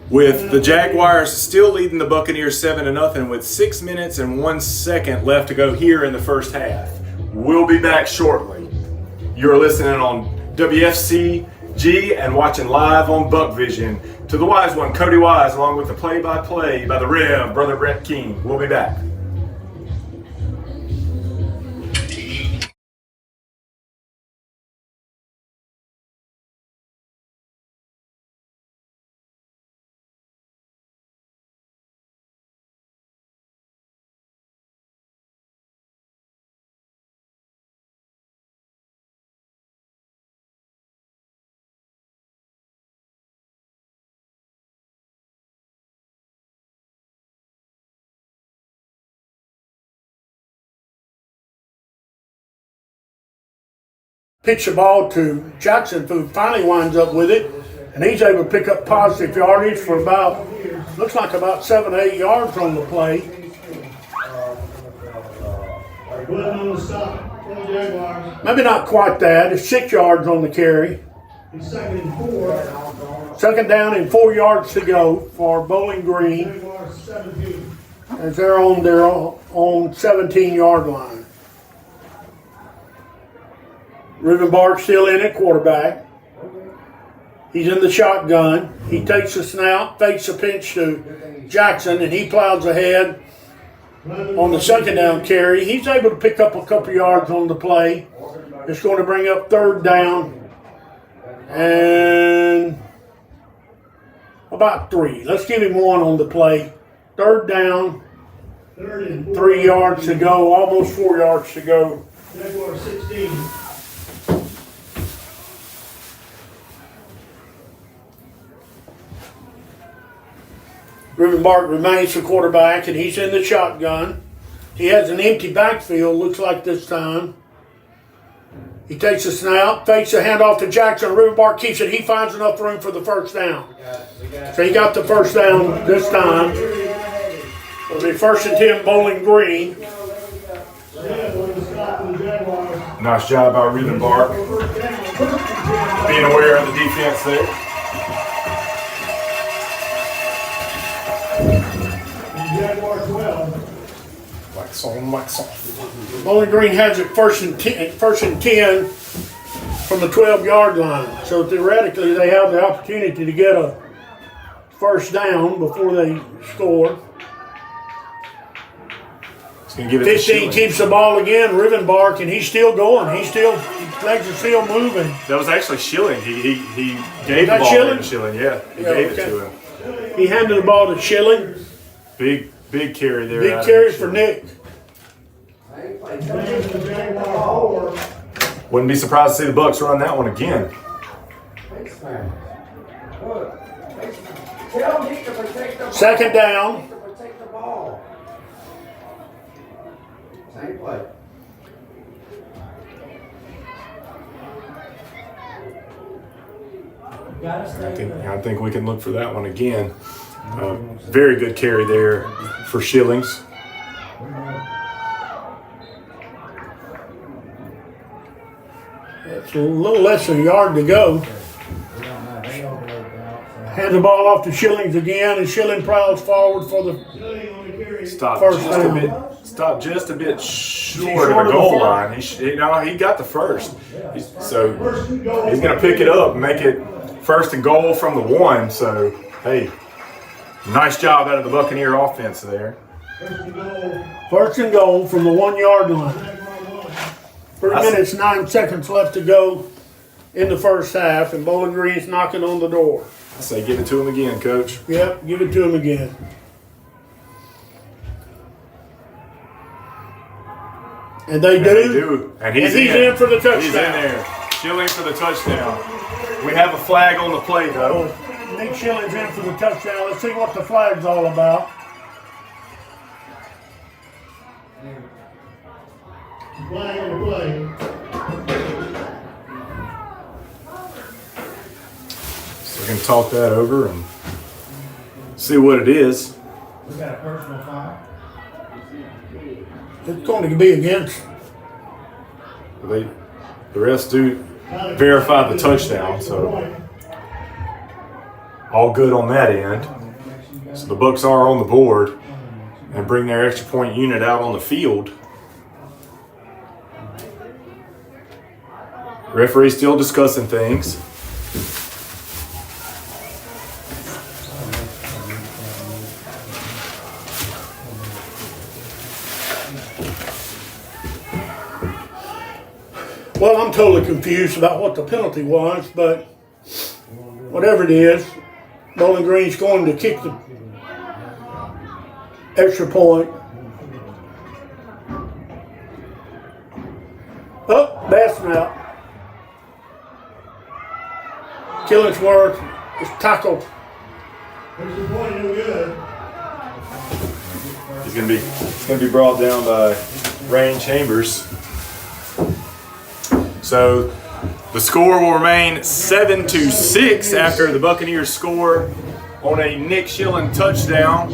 with the Jaguars still leading the Buccaneers 7-0 with 6 minutes and 1 second left to go here in the first half. We'll be back shortly. You're listening on WFCG and watching live on Buck Vision to the Wise One, Cody Wise, along with the play-by-play by the Rev, Brother Brent King. We'll be back. Pitch the ball to Jackson, who finally winds up with it, and he's able to pick up positive yardage for about, looks like about 7 or 8 yards on the play. Glenn on the stop for the Jaguars. Maybe not quite that. It's 6 yards on the carry. He's second and 4. Second down and 4 yards to go for Bowling Green Jaguars 17. as they're on their own 17-yard line. Rivenbark still in at quarterback. He's in the shotgun. He takes a snap, fakes a pinch to Jackson, and he plows ahead on the second down carry. He's able to pick up a couple yards on the play. It's going to bring up 3rd down and about 3. Let's give him 1 on the play. 3rd down, 3 yards to go, almost 4 yards to go. Jaguars 16. Rivenbark remains the quarterback, and he's in the shotgun. He has an empty backfield, looks like this time. He takes a snap, fakes a handoff to Jackson. Rivenbark keeps it. He finds enough room for the first down. So he got the first down this time. It'll be 1st and 10 Bowling Green. Nice job by Rivenbark. Being aware of the defense there. Jaguar 12. Wax on, wax off. Bowling Green has it 1st and 10 from the 12-yard line. So theoretically, they have the opportunity to get a first down before they score. He's gonna give it 15 keeps the ball again, Rivenbark, and he's still going. His legs are still moving. That was actually Schilling. He gave the that ball Schilling? to Schilling. Yeah, he Yeah, gave okay. it to him. He handed the ball to Schilling. Big carry there. Big carry for Nick. Jaguar 4. Wouldn't be surprised to see the Bucks run that one again. Second down. Protect the ball. Same play. I think we can look for that one again. Very good carry there for Schillings. It's a little less than a yard to go. Hand the ball off to Schillings again, and Schilling prowls forward for the Stop First just down. a bit. Stop just a bit short of the goal line. He got the first. So he's going to pick it up and make it 1st and goal from the 1. So hey, nice job out of the Buccaneer offense there. 1st and goal from the 1-yard line. 3 minutes, 9 seconds left to go in the first half, and Bowling Green's knocking on the door. I say give it to him again, Coach. Yep, give it to him again. And they do. And he's in for the touchdown. He's in there. Schilling for the touchdown. We have a flag on the play, though. Nick Schilling's in for the touchdown. Let's see what the flag's all about. Flag on the play. So we're going to talk that over and see what it is. We got a personal foul. It's going to be against. The refs do verify the touchdown, so all good on that end. So the Bucks are on the board and bring their extra point unit out on the field. Referee still discussing things. Well, I'm totally confused about what the penalty was, but whatever it is, Bowling Green's going to kick the extra point. Oh, bad snap. Killingsworth is tackled. Extra point, no good. He's gonna be brought down by Rain Chambers. So the score will remain 7-6 after the Buccaneers score on a Nick Schilling touchdown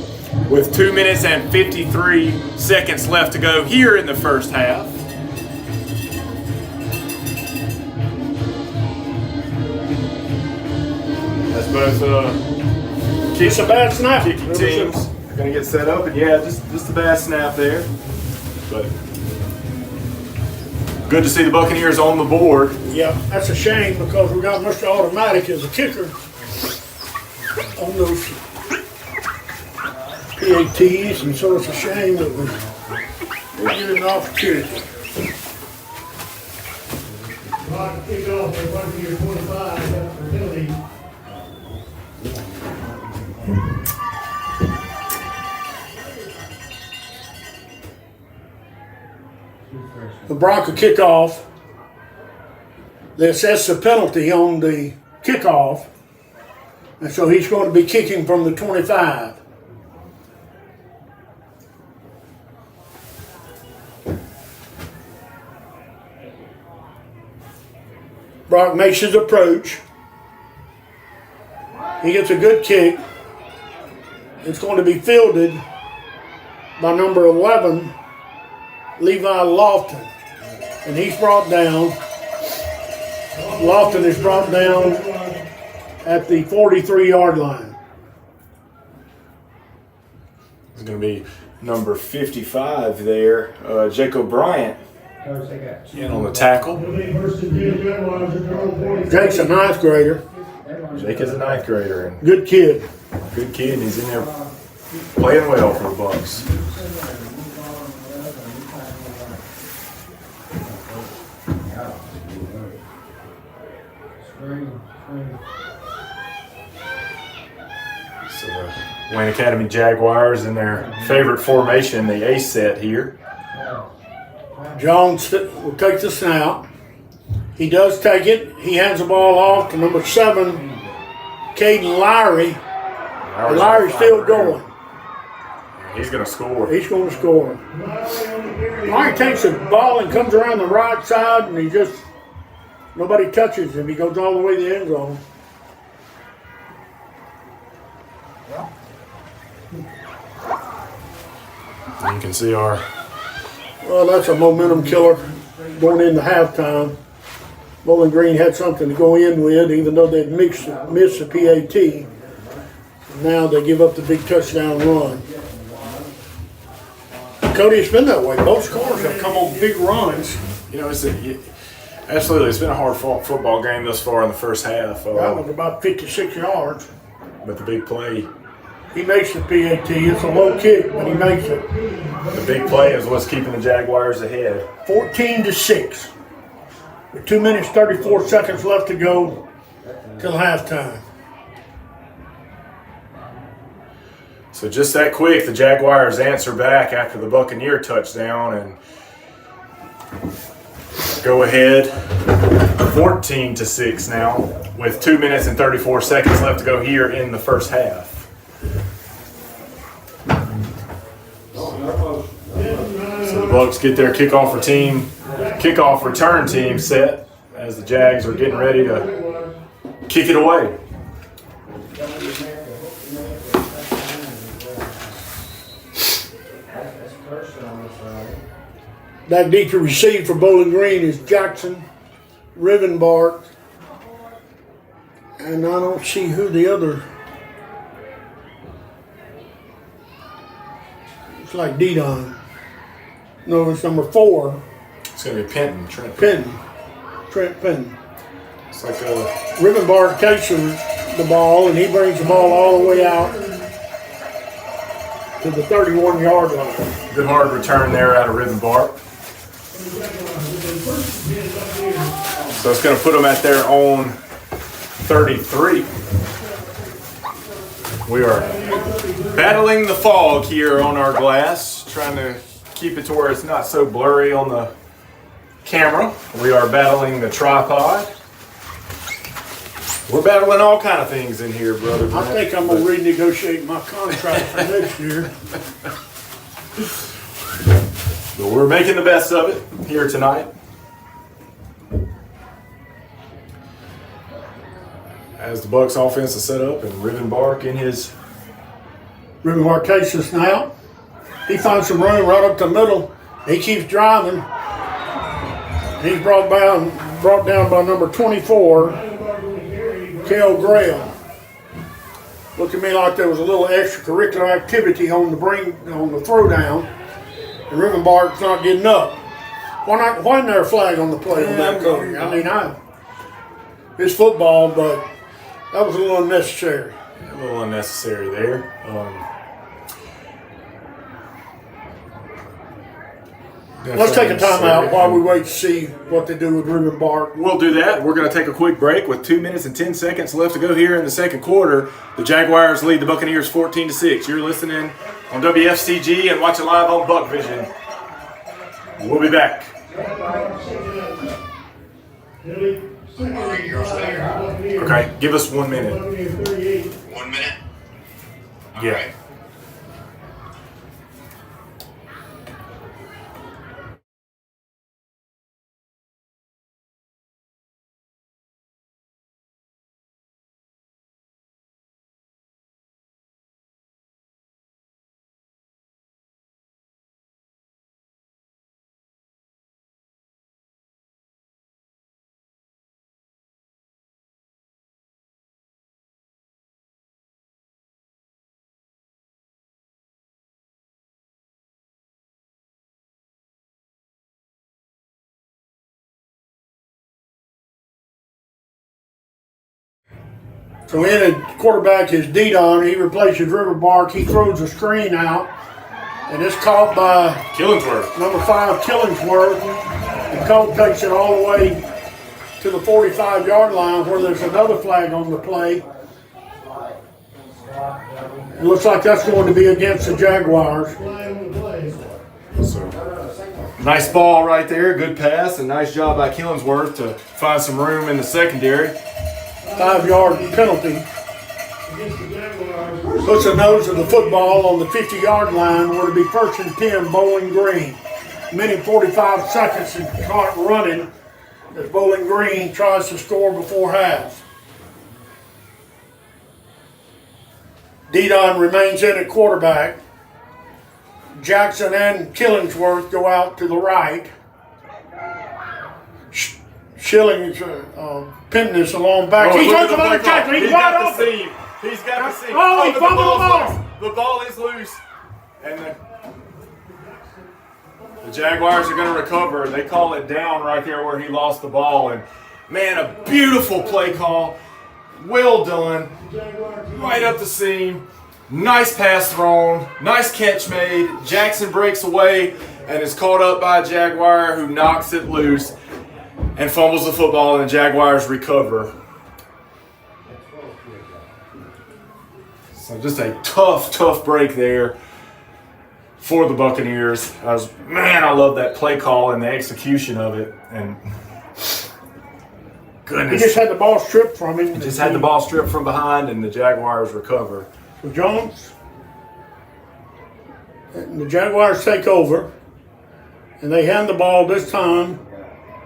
with 2 minutes and 53 seconds left to go here in the first half. That's both It's a bad snap. kicking teams are going to get set up, and yeah, just a bad snap there. But good to see the Buccaneers on the board. Yeah, that's a shame because we got Mr. Automatic as a kicker on those PATs, and so it's a shame that we're giving an opportunity. Clock kicked off at 1:25. That's the penalty. The Bronco kickoff, they assess the penalty on the kickoff, and so he's going to be kicking from the 25. Brock makes his approach. He gets a good kick. It's going to be fielded by number 11, Levi Lofton. And he's brought down. Lofton is brought down at the 43-yard line. It's going to be number 55 there, Jacob Bryant, in on the tackle. Jake's a ninth grader. Jake is a ninth grader and Good kid. good kid. He's in there playing well for the Bucks. So the Wayne Academy Jaguars in their favorite formation, the A set here. Jones will take the snap. He does take it. He hands the ball off to number 7, Caden Lowry. Lowry's still going. He's going to score. He's going to score. Lowry takes the ball and comes around the right side, and he just, nobody touches him. He goes all the way to the end zone. You can see our Well, that's a momentum killer going into halftime. Bowling Green had something to go in with, even though they'd missed the PAT. Now they give up the big touchdown run. Cody, it's been that way. Both scores have come on big runs. You know, absolutely. It's been a hard football game thus far in the first half. That was about 56 yards. But the big play, He makes the PAT. It's a low kick, but he makes it. the big play is what's keeping the Jaguars ahead. 14-6. With 2 minutes, 34 seconds left to go till halftime. So just that quick, the Jaguars answer back after the Buccaneer touchdown and go ahead 14-6 now with 2 minutes and 34 seconds left to go here in the first half. So the Bucks get their kickoff return team set as the Jags are getting ready to kick it away. Back deep to receive for Bowling Green is Jackson, Rivenbark, and I don't see who the other. It's like Didon. No, it's number 4. It's going to be Trent Trent Penn. It's like Rivenbark takes the ball, and he brings the ball all the way out to the 31-yard line. good hard return there out of Rivenbark. So it's going to put them at their own 33. We are battling the fog here on our glass, trying to keep it to where it's not so blurry on the camera. We are battling the tripod. We're battling all kind of things in here, brother. I think I'm going to renegotiate my contract for next year. But we're making the best of it here tonight. As the Bucks offense is set up and Rivenbark in his Rivenbark takes us now. He finds some room right up the middle. He keeps driving. He's brought down by number 24, Kel Graham. Looked to me like there was a little extracurricular activity on the throwdown. And Rivenbark's not getting up. Why isn't there a flag on the play on that, Cody? I mean, it's football, but that was a little unnecessary. A little unnecessary there. Let's take a timeout while we wait to see what they do with Rivenbark. We'll do that. We're going to take a quick break with 2 minutes and 10 seconds left to go here in the second quarter. The Jaguars lead the Buccaneers 14-6. You're listening on WFCG and watching live on Buck Vision. We'll be back. Okay, give us 1 minute. 1 minute? Yeah. All right. So in at quarterback is D-Don. He replaces Riverbark. He throws a screen out. And it's caught by Killingsworth. number 5, Killingsworth. And Colt takes it all the way to the 45-yard line where there's another flag on the play. It looks like that's going to be against the Jaguars. So, nice ball right there. Good pass and nice job by Killingsworth to find some room in the secondary. 5-yard penalty. Puts the nose of the football on the 50-yard line where it'll be 1st and 10, Bowling Green. Minute 45 seconds and clock running as Bowling Green tries to score before half. D-Don remains in at quarterback. Jackson and Killingsworth go out to the right. Shillings pinning this along back. He throws another tackle. He's wide open. He's got the seam. Oh, he fumbled the ball. The ball is loose. And the Jaguars are going to recover. They call it down right there where he lost the ball. And, man, a beautiful play call. Well done. Right up the seam. Nice pass thrown. Nice catch made. Jackson breaks away and is caught up by a Jaguar who knocks it loose and fumbles the football, and the Jaguars recover. So just a tough break there for the Buccaneers. I love that play call and the execution of it. And goodness. He just had the ball stripped from him. Just had the ball stripped from behind, and the Jaguars recover. So Jones, and the Jaguars take over, and they hand the ball this time.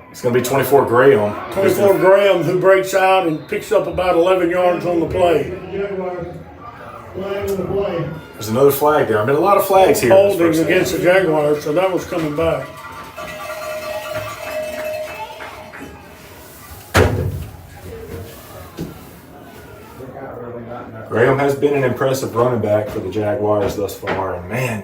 It's going to be 24 Graham. 24 Graham, who breaks out and picks up about 11 yards on the play. There's another flag there. I mean, a lot of flags here. Holding against the Jaguars, so that was coming back. Graham has been an impressive running back for the Jaguars thus far, and man,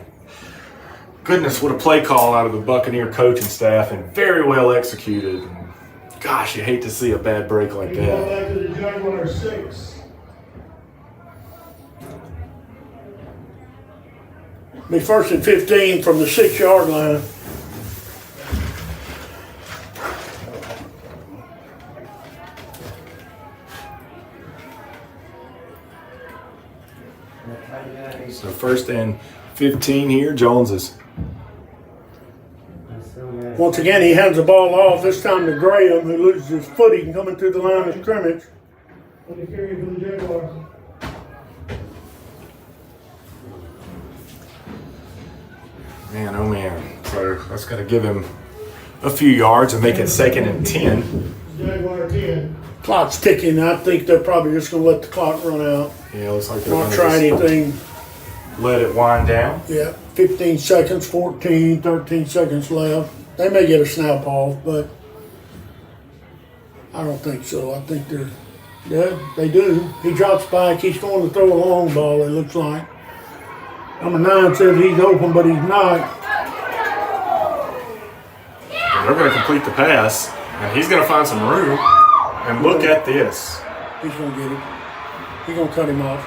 goodness, what a play call out of the Buccaneer coaching staff, and very well executed. And gosh, you hate to see a bad break like that. Back to the Jaguars 6. Be 1st and 15 from the 6-yard line. So 1st and 15 here, Jones is. Once again, he hands the ball off, this time to Graham, who loses his footing coming through the line of scrimmage. On the carry for the Jaguars. Man, oh man. So that's going to give him a few yards and make it 2nd and 10. Jaguar 10. Clock's ticking. I think they're probably just going to let the clock run out. Yeah, looks like they're Not going to try anything. let it wind down. Yeah, 15 seconds, 14, 13 seconds left. They may get a snap off, but I don't think so. I think they do. He drops back. He's going to throw a long ball, it looks like. Number 9 says he's open, but he's not. And they're going to complete the pass, and he's going to find some room. And look at this. He's going to get it. He's going to cut him off.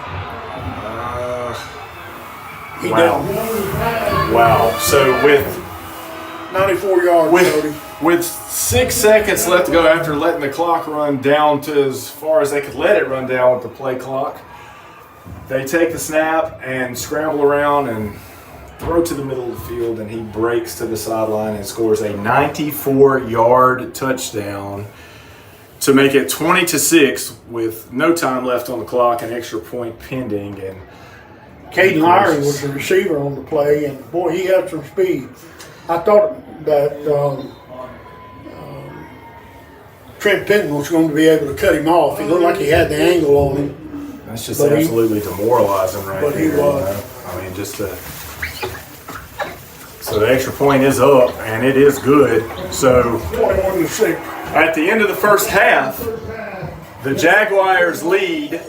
He Wow. didn't. Wow. So with 94 yards, Cody. with 6 seconds left to go after letting the clock run down to as far as they could let it run down with the play clock, they take the snap and scramble around and throw to the middle of the field, and he breaks to the sideline and scores a 94-yard touchdown to make it 20-6 with no time left on the clock, an extra point pending. And Caden Lowry was the receiver on the play, and boy, he had some speed. I thought that Trent Penton was going to be able to cut him off. He looked like he had the angle on him. that's just absolutely demoralizing right but there. he was. I mean, so the extra point is up, and it is good. So 21-6. at the end of the first half, the Jaguars lead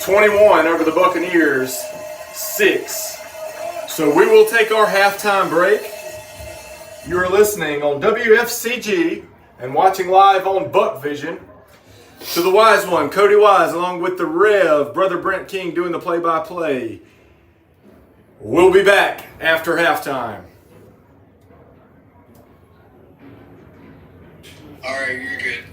21 over the Buccaneers 6. So we will take our halftime break. You are listening on WFCG and watching live on Buck Vision. To the wise one, Cody Wise, along with the Rev, Brother Brent King doing the play-by-play. We'll be back after halftime. All right, you're good.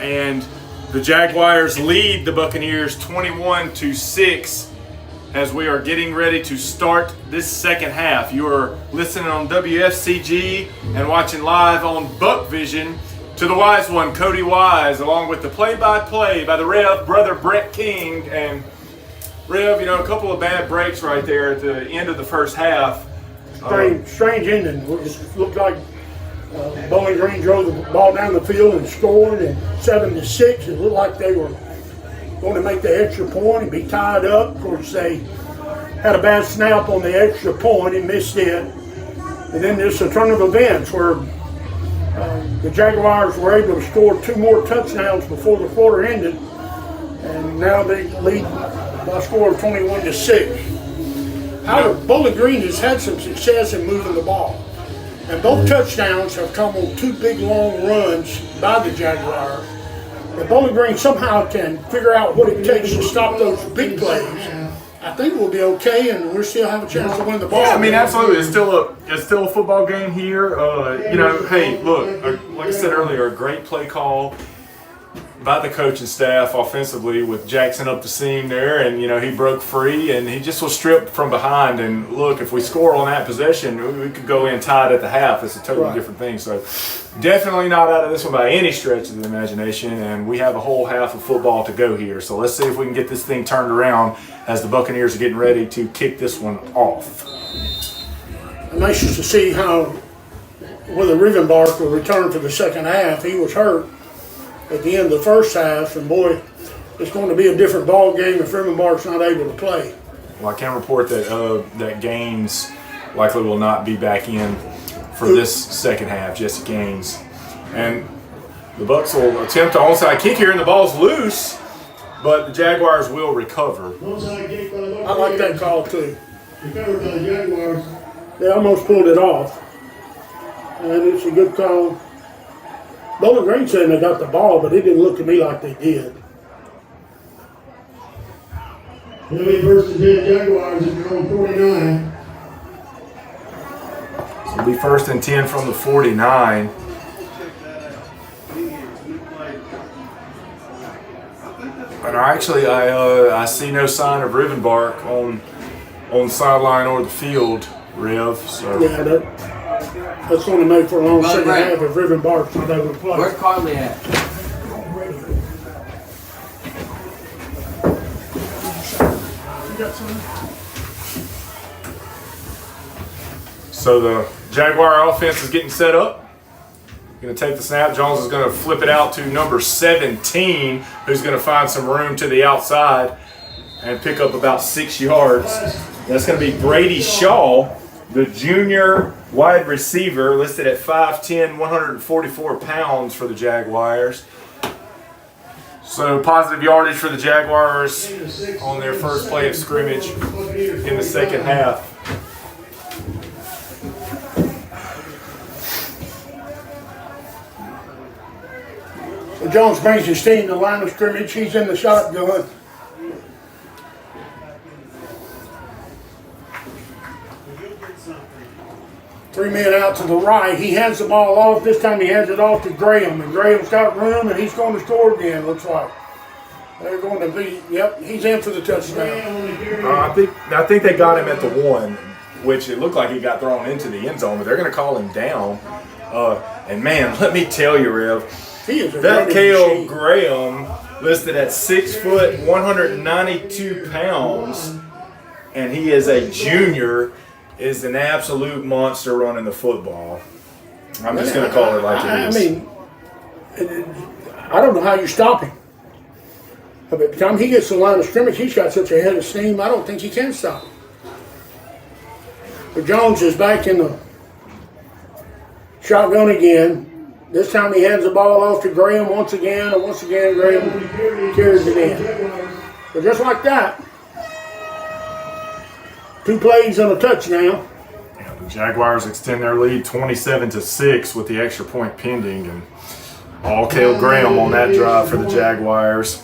And the Jaguars lead the Buccaneers 21-6 as we are getting ready to start this second half. You are listening on WFCG and watching live on Buck Vision to the Wise One, Cody Wise, along with the play-by-play by the Rev, Brother Brett King. And Rev, you know, a couple of bad breaks right there at the end of the first half. Strange ending. It looked like Bowling Green drove the ball down the field and scored, and 7-6. It looked like they were going to make the extra point and be tied up. Of course, they had a bad snap on the extra point and missed it. And then there's a turn of events where the Jaguars were able to score 2 more touchdowns before the quarter ended, and now they lead by a score of 21-6. However, Bowling Green has had some success in moving the ball, and both touchdowns have come on 2 big long runs by the Jaguars. If Bowling Green somehow can figure out what it takes to stop those big plays, I think we'll be okay, and we'll still have a chance to win the ball. Yeah, I mean, absolutely. It's still a football game here. You know, hey, look, like I said earlier, a great play call by the coaching staff offensively with Jackson up the seam there, and you know, he broke free and he just was stripped from behind. And look, if we score on that possession, we could go in tied at the half. It's a totally different thing. So definitely not out of this one by any stretch of the imagination, and we have a whole half of football to go here. So let's see if we can get this thing turned around as the Buccaneers are getting ready to kick this one off. Nice to see how whether Rivenbark will return for the second half. He was hurt at the end of the first half, and boy, it's going to be a different ball game if Rivenbark's not able to play. Well, I can report that that Gaines likely will not be back in for this second half, Jesse Gaines. And the Bucs will attempt an onside kick here, and the ball's loose, but the Jaguars will recover. I like that call too. They almost pulled it off, and it's a good call. Bowling Green said they got the ball, but it didn't look to me like they did. Versus the Jaguars at their own 49. So it'll be 1st and 10 from the 49. And I see no sign of Rivenbark on the sideline or the field, Rev. So Yeah, that's going to make for a long second half if Rivenbark's not able to play. Where's Carly at? So the Jaguar offense is getting set up. Going to take the snap. Jones is going to flip it out to number 17, who's going to find some room to the outside and pick up about 6 yards. That's going to be Brady Shaw, the junior wide receiver, listed at 5'10", 144 pounds for the Jaguars. So positive yardage for the Jaguars on their first play of scrimmage in the second half. So Jones brings his team to the line of scrimmage. He's in the shotgun. Three men out to the right. He hands the ball off. This time he hands it off to Graham. And Graham's got room, and he's going to score again, looks like. They're going to be, yep, he's in for the touchdown. I think they got him at the 1, which it looked like he got thrown into the end zone, but they're going to call him down. And man, let me tell you, Rev, He is a that running K.O. machine. Graham listed at 6 foot, 192 pounds, and he is a junior, is an absolute monster running the football. I'm just going to call it like it is. I mean, I don't know how you stop him. By the time he gets to the line of scrimmage, he's got such a head of steam, I don't think he can stop him. But Jones is back in the shotgun again. This time he hands the ball off to Graham once again, and once again Graham carries it in. But just like that, 2 plays and a touchdown. Yeah, the Jaguars extend their lead 27-6 with the extra point pending, and all Cale Graham on that drive for the Jaguars.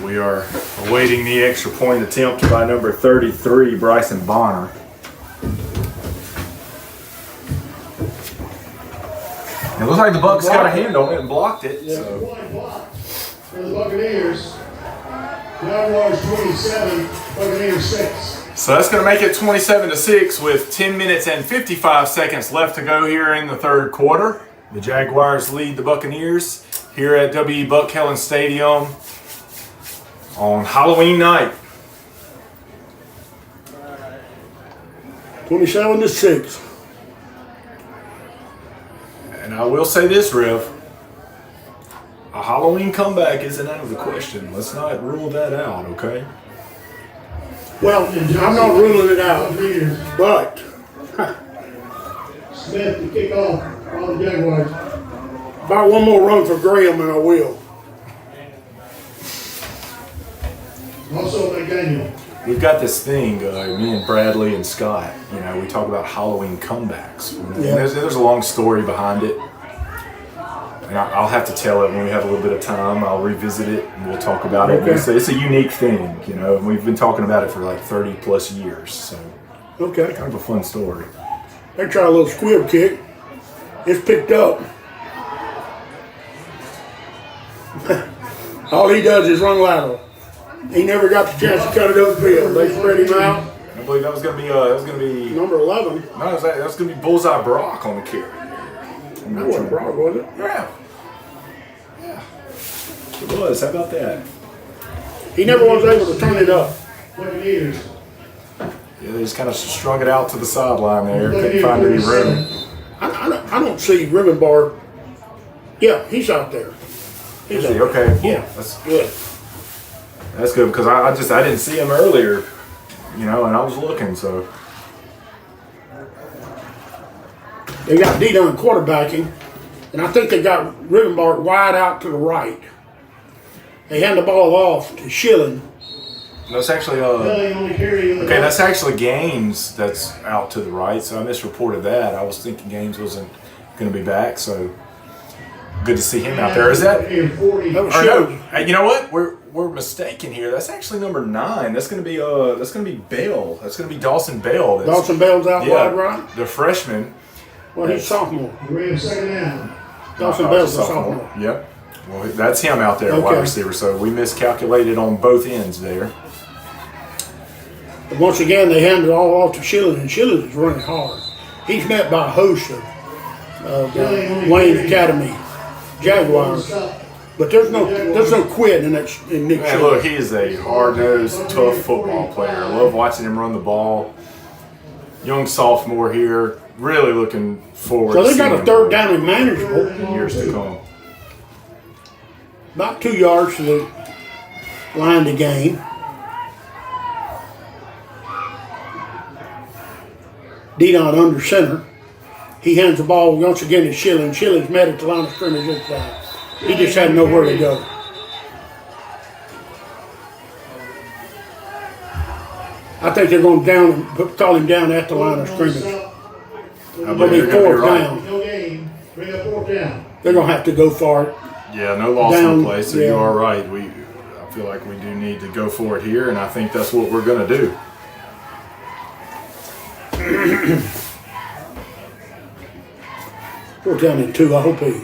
We are awaiting the extra point attempt by number 33, Bryson Bonner. It looks like the Bucks got a hand on it and blocked it. Yeah. So. Point block for the Buccaneers. Jaguars 27, Buccaneers 6. So that's going to make it 27-6 with 10 minutes and 55 seconds left to go here in the third quarter. The Jaguars lead the Buccaneers here at W. Buck Helen Stadium on Halloween night. 27-6. And I will say this, Rev. A Halloween comeback isn't out of the question. Let's not rule that out, okay? Well, I'm not ruling it out, but Smith to kick off on the Jaguars. about one more run for Graham and I will. Also McDaniel. We've got this thing, me and Bradley and Scott, we talk about Halloween comebacks. And Yeah. there's a long story behind it. And I'll have to tell it when we have a little bit of time. I'll revisit it and we'll talk about it. Okay. It's a unique thing, and we've been talking about it for like 30 plus years. So Okay. kind of a fun story. They try a little squib kick. It's picked up. All he does is run lateral. He never got the chance to cut it upfield. They spread him out. I believe that was gonna be Number 11. no, that was gonna be Bullseye Brock on the carry. That wasn't Brock, was it? Yeah. It was. How about that? He never was able to turn it up. Buccaneers. Yeah, they just kind of strung it out to the sideline there. Couldn't find any room. I don't see Ribbon Bar. Yeah, he's out there. He's Is out he? there. Okay. Yeah, That's good. That's good because I didn't see him earlier, and I was looking. So They got D-Dunn quarterbacking, and I think they got Ribbon Bar wide out to the right. They hand the ball off to Schilling. that's actually Kelly only carrying the okay. That's actually Gaines that's out to the right. So I misreported that. I was thinking Gaines wasn't going to be back. So good to see him out there. Is that? 40. That was Or no, Schilling. you know what? We're mistaken here. That's actually number 9. That's gonna be Bell. That's gonna be Dawson Bell. Dawson Bell's out wide right. The freshman. Well, he's sophomore. Rams second down. Dawson Bell's a sophomore. Yep. Well, that's him out there, wide Okay. receiver. So we miscalculated on both ends there. But once again, they hand it all off to Schilling, and Schilling is running hard. He's met by a host of Wayne Academy Jaguars. But there's no quit in Nick Man, Schilling. look, he is a hard-nosed, tough football player. I love watching him run the ball. Young sophomore here, really looking forward. So to they got seeing a him third down and manageable. in years to come. About 2 yards to the line to gain. D-Don under center. He hands the ball once again to Schilling. Schilling's met at the line of scrimmage inside. He just had nowhere to go. I think they're going down and call him down at the line of scrimmage. I It'll believe be you're gonna be fourth right. down. No game. Bring up fourth down. They're going to have to go for it. Yeah, no loss in Down, the play, so yeah. you are right. I feel like we do need to go for it here, and I think that's what we're going to do. Fourth down and 2. I hope they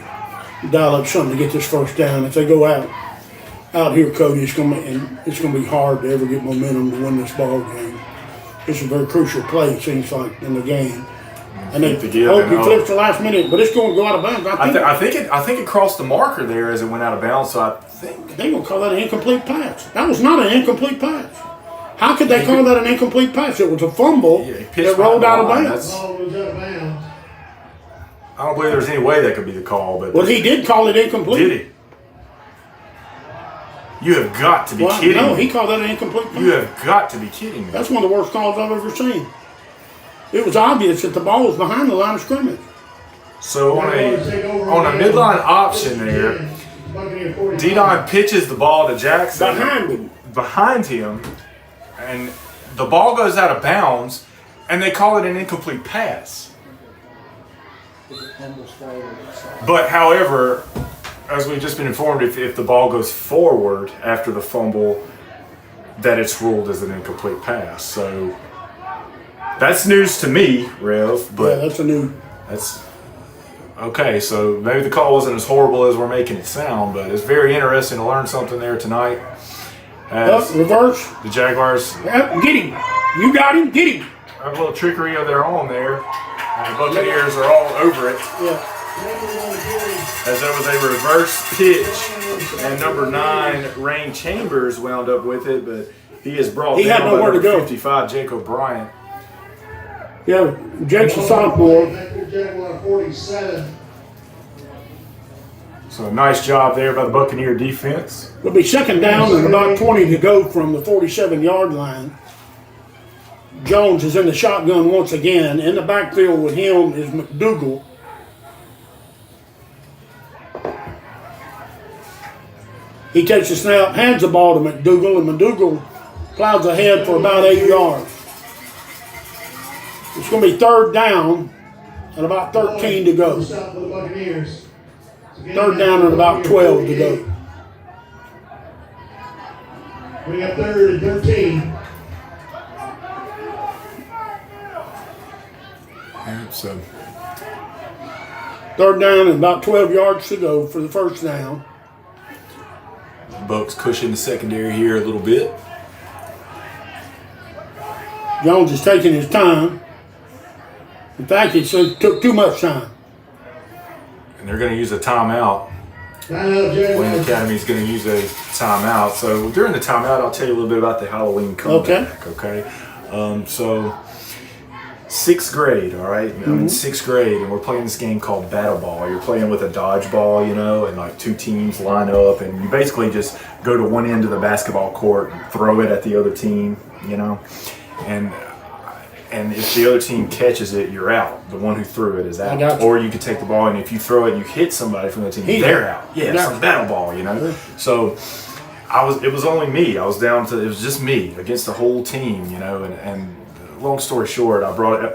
dial up something to get this first down. If they go out here, Cody, it's gonna be hard to ever get momentum to win this ball game. It's a very crucial play, it seems like, in the game. And they To give hope and he hope. flips the last minute, but it's going to go out of bounds. I think it crossed the marker there as it went out of bounds. So I think They're going to call that an incomplete pass. That was not an incomplete pass. How could they call that an incomplete pass? It was a fumble Yeah, he pitched that rolled behind out of the line. bounds. Ball goes out of bounds. I don't believe there's any way that could be the call, but Well, he did call it incomplete. did he? You have got to be Well, kidding no, me. he called that an incomplete pass. You have got to be kidding me. That's one of the worst calls I've ever seen. It was obvious that the ball was behind the line of scrimmage. So on a midline option there, Buccaneer 45. D-Don pitches the ball to Jackson Behind him. and the ball goes out of bounds, and they call it an incomplete pass. But however, as we've just been informed, if the ball goes forward after the fumble, that it's ruled as an incomplete pass. So that's news to me, Rev. Yeah, But that's a new. that's Okay, so maybe the call wasn't as horrible as we're making it sound, but it's very interesting to learn something there tonight. As Reverse. the Jaguars Yep, get him. You got him. Get him. have a little trickery of their own there. And the Buccaneers are all over it. Yeah. As there was a reverse pitch, and number 9, Rain Chambers, wound up with it, but he is brought He had down nowhere by to go. 55, Jacob Bryant. Yeah, Jake's a sophomore. Jaguar 47. So a nice job there by the Buccaneer defense. It'll be second down and about 20 to go from the 47-yard line. Jones is in the shotgun once again. In the backfield with him is McDougal. He takes a snap, hands the ball to McDougal, and McDougal clouds ahead for about 8 yards. It's going to be third down and about 13 to go. Stop for the Buccaneers. Third down and about 12 to go. We got third and 13. So Third down and about 12 yards to go for the first down. Bucks cushion the secondary here a little bit. Jones is taking his time. In fact, it took too much time. And they're going to use a timeout. Timeout, Wayne Jaguars. Academy is going to use a timeout. So during the timeout, I'll tell you a little bit about the Halloween comeback. Okay. So 6th grade, all right? I'm in 6th grade, and we're playing this game called Battle Ball. You're playing with a dodgeball, you know, and like 2 teams line up, and you basically just go to one end of the basketball court and throw it at the other team, you know? And if the other team catches it, you're out. The one who threw it is I out. got you. Or you could take the ball, and if you throw it and you hit somebody from the team, they're out. Yeah, Yeah. it's battle ball, you know? So it was only me. I was down to, it was just me against the whole team, you know, and long story short,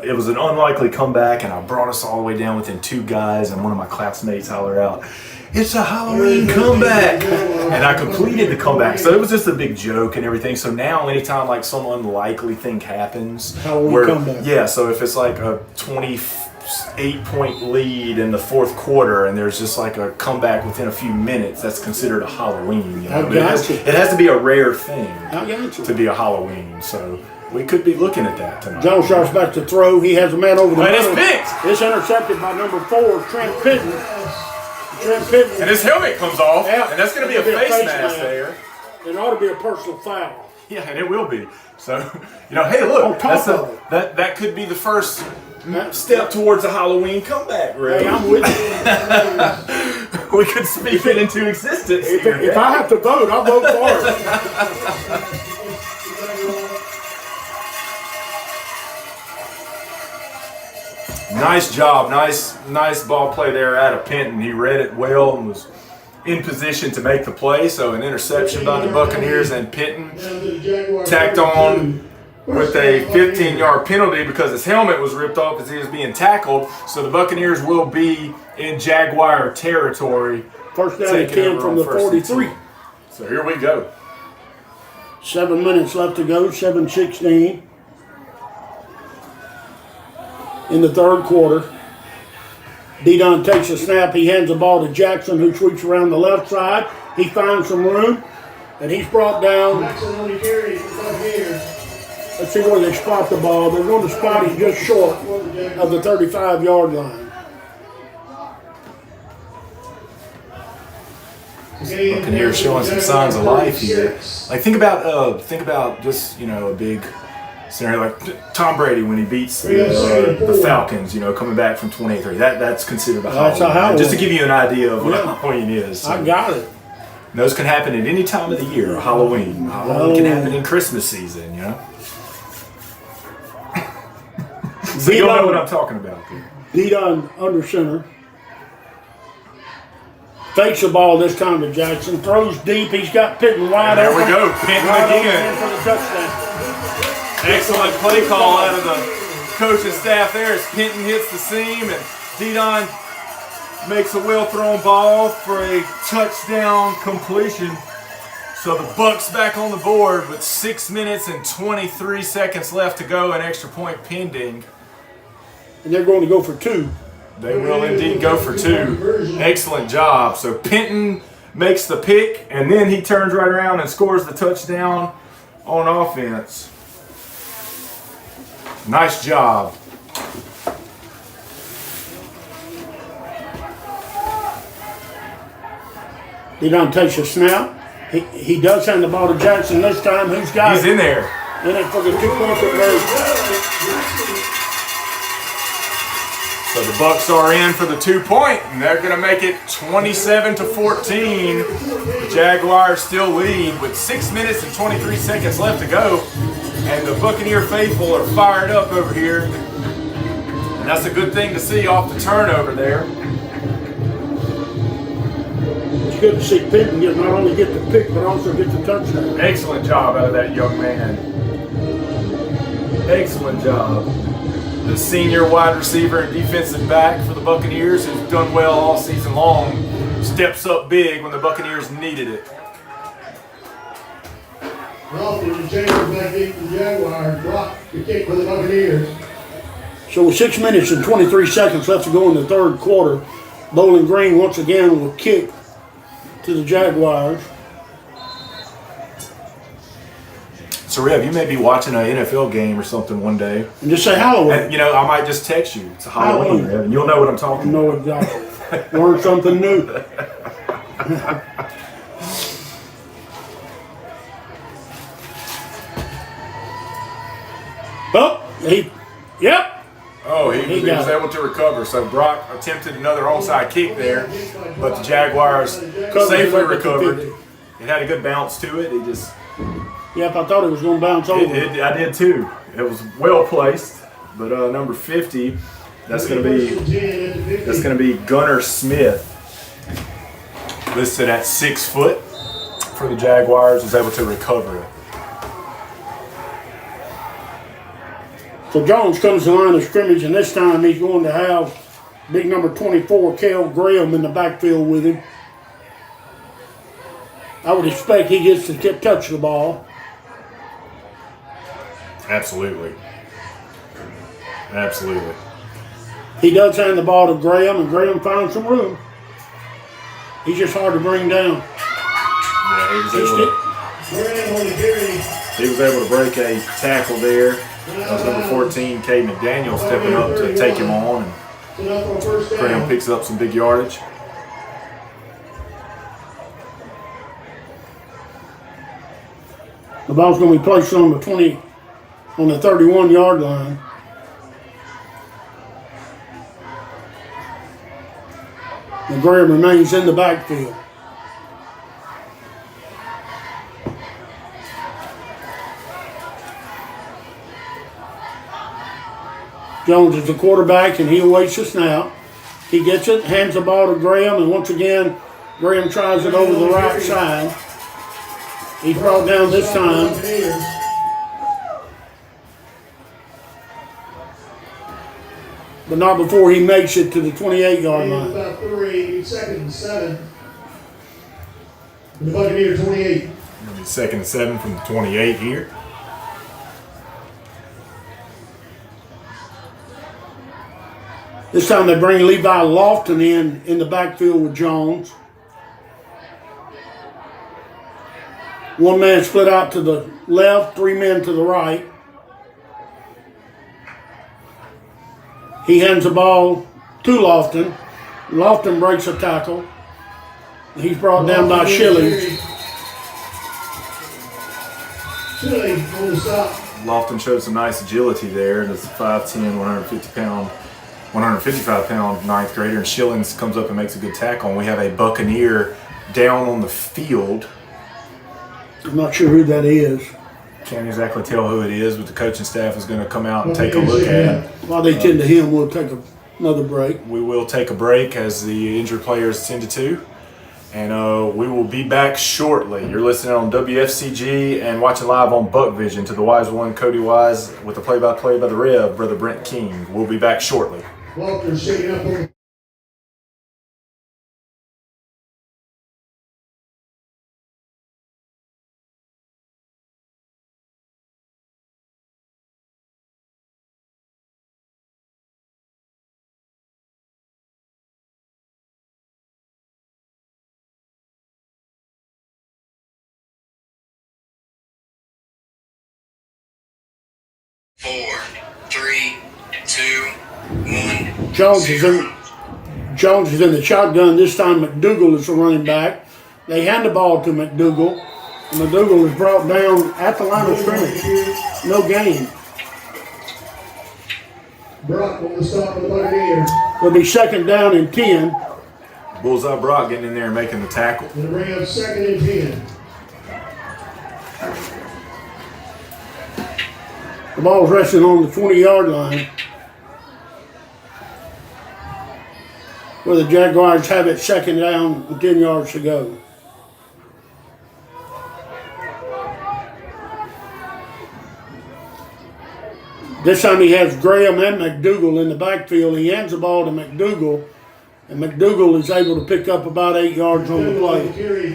it was an unlikely comeback, and I brought us all the way down within 2 guys, and one of my classmates hollered out, "It's a Halloween comeback!" And I completed the comeback. So it was just a big joke and everything. So now anytime like some unlikely thing happens, Halloween comeback. yeah, so if it's like a 28-point lead in the 4th quarter and there's just like a comeback within a few minutes, that's considered a Halloween. You know? I But got you. it has to be a rare thing I got you. to be a Halloween. So we could be looking at that tonight. Jones starts back to throw. He has a man over the And it's middle. picked. It's intercepted by number 4, Trent Pitton. Trent Pitton. And his helmet comes off, Yeah. and that's going to be a face mask there. It ought to be a personal foul. Yeah, and it will be. So, you know, hey, look, On top that's of it. that could be the first step towards a Halloween comeback, really. Hey, I'm with you. We could speak it into existence. If I have to vote, I'll vote for it. Nice job, nice ball play there out of Penton. He read it well and was in position to make the play. So an interception by the Buccaneers, and Penton tacked on with a 15-yard penalty because his helmet was ripped off as he was being tackled. So the Buccaneers will be in Jaguar territory. First down and taking 10 over from on the 1st and 43. 10. So here we go. 7 minutes left to go, 7:16 in the 3rd quarter. D-Don takes a snap. He hands the ball to Jackson, who sweeps around the left side. He finds some room, and he's brought down. Jackson only carries for Buccaneers. Let's see where they spot the ball. They're going to spot him just short of the 35-yard line. Buccaneers showing some signs of life here. Like think about just, you know, a big scenario like Tom Brady when he beats the Falcons, you know, coming back from 28-3. That's considered a Halloween. That's a Halloween. Just to give you an idea of what Yeah. Halloween is. So, I got it. those can happen at any time of the year. Halloween can happen in Christmas season, you know. So you'll know what I'm talking about there. D-Don under center. Fakes the ball this time to Jackson. Throws deep. He's got Pitton wide There open. we go, Penton Wide open again. in for the touchdown. Excellent play call out of the coaching staff there as Penton hits the seam and D-Don makes a well-thrown ball for a touchdown completion. So the Bucks back on the board with 6 minutes and 23 seconds left to go, an extra point pending. And they're going to go for 2. They will indeed go for two. Excellent job. So Penton makes the pick, and then he turns right around and scores the touchdown on offense. Nice job. He done takes a snap. He does hand the ball to Jackson this time. Who's got He's it? in there. In it for the 2-point conversion. So the Bucks are in for the 2-point, and they're going to make it 27-14. The Jaguars still lead with 6 minutes and 23 seconds left to go, and the Buccaneer faithful are fired up over here. And that's a good thing to see off the turnover there. It's good to see Penton not only get the pick, but also get the touchdown. Excellent job out of that young man. Excellent job. The senior wide receiver and defensive back for the Buccaneers, who's done well all season long, steps up big when the Buccaneers needed it. Ralphie, the Chambers back in the Jaguars, block the kick for the Buccaneers. So with 6 minutes and 23 seconds left to go in the third quarter, Bowling Green once again will kick to the Jaguars. So, Rev, you may be watching an NFL game or something one day. And just say Halloween. And, I might just text you. It's a Halloween, Rev, and you'll know what I'm talking about. No, exactly. Learn something new. Oh, yep. Oh, he was able to recover. So Brock attempted another onside kick there, but the Jaguars safely recovered. It had a good bounce to it. It just... Yep, I thought it was going to bounce over. I did too. It was well placed, but number 50, that's going to be Gunnar Smith, listed at 6 foot for the Jaguars, was able to recover it. So Jones comes to the line of scrimmage, and this time he's going to have big number 24, Kel Graham, in the backfield with him. I would expect he gets to touch the ball. Absolutely. Absolutely. He does hand the ball to Graham, and Graham finds some room. He's just hard to bring down. Yeah, he was able to break a tackle there. That was number 14, Cade McDaniel, stepping up to take him on, and Graham picks up some big yardage. The ball's going to be placed on the 31-yard line. And Graham remains in the backfield. Jones is the quarterback, and he awaits the snap. He gets it, hands the ball to Graham, and once again, Graham tries it over the right side. He's brought down this time. But not before he makes it to the 28-yard line. About 3 seconds and 7. The Buccaneer 28. It'll be 2nd and 7 from the 28 here. This time they bring Levi Lofton in the backfield with Jones. One man split out to the left, 3 men to the right. He hands the ball to Lofton. Lofton breaks a tackle. He's brought down by Shilling. Shilling on the stop. Lofton showed some nice agility there. That's a 5'10", 155-pound ninth grader. And Shillings comes up and makes a good tackle. And we have a Buccaneer down on the field. I'm not sure who that is. Can't exactly tell who it is, but the coaching staff is going to come out and take a look at it. While they tend to him, we'll take another break. We will take a break as the injured players tended to. And we will be back shortly. You're listening on WFCG and watching live on Buck Vision to the Wise One, Cody Wise, with the play-by-play by the Rev, Brother Brent King. We'll be back shortly. Walter's shaking up on 4, 3, 2, 1. Jones is in the shotgun. This time McDougal is the running back. They hand the ball to McDougal. McDougal is brought down at the line of scrimmage. No gain. Brock on the stop for the Buccaneers. It'll be 2nd down and 10. Bullseye Brock getting in there and making the tackle. And the Rams 2nd and 10. The ball's resting on the 20-yard line, where the Jaguars have it 2nd down and 10 yards to go. This time he has Graham and McDougal in the backfield. He hands the ball to McDougal, and McDougal is able to pick up about 8 yards on the play. Carry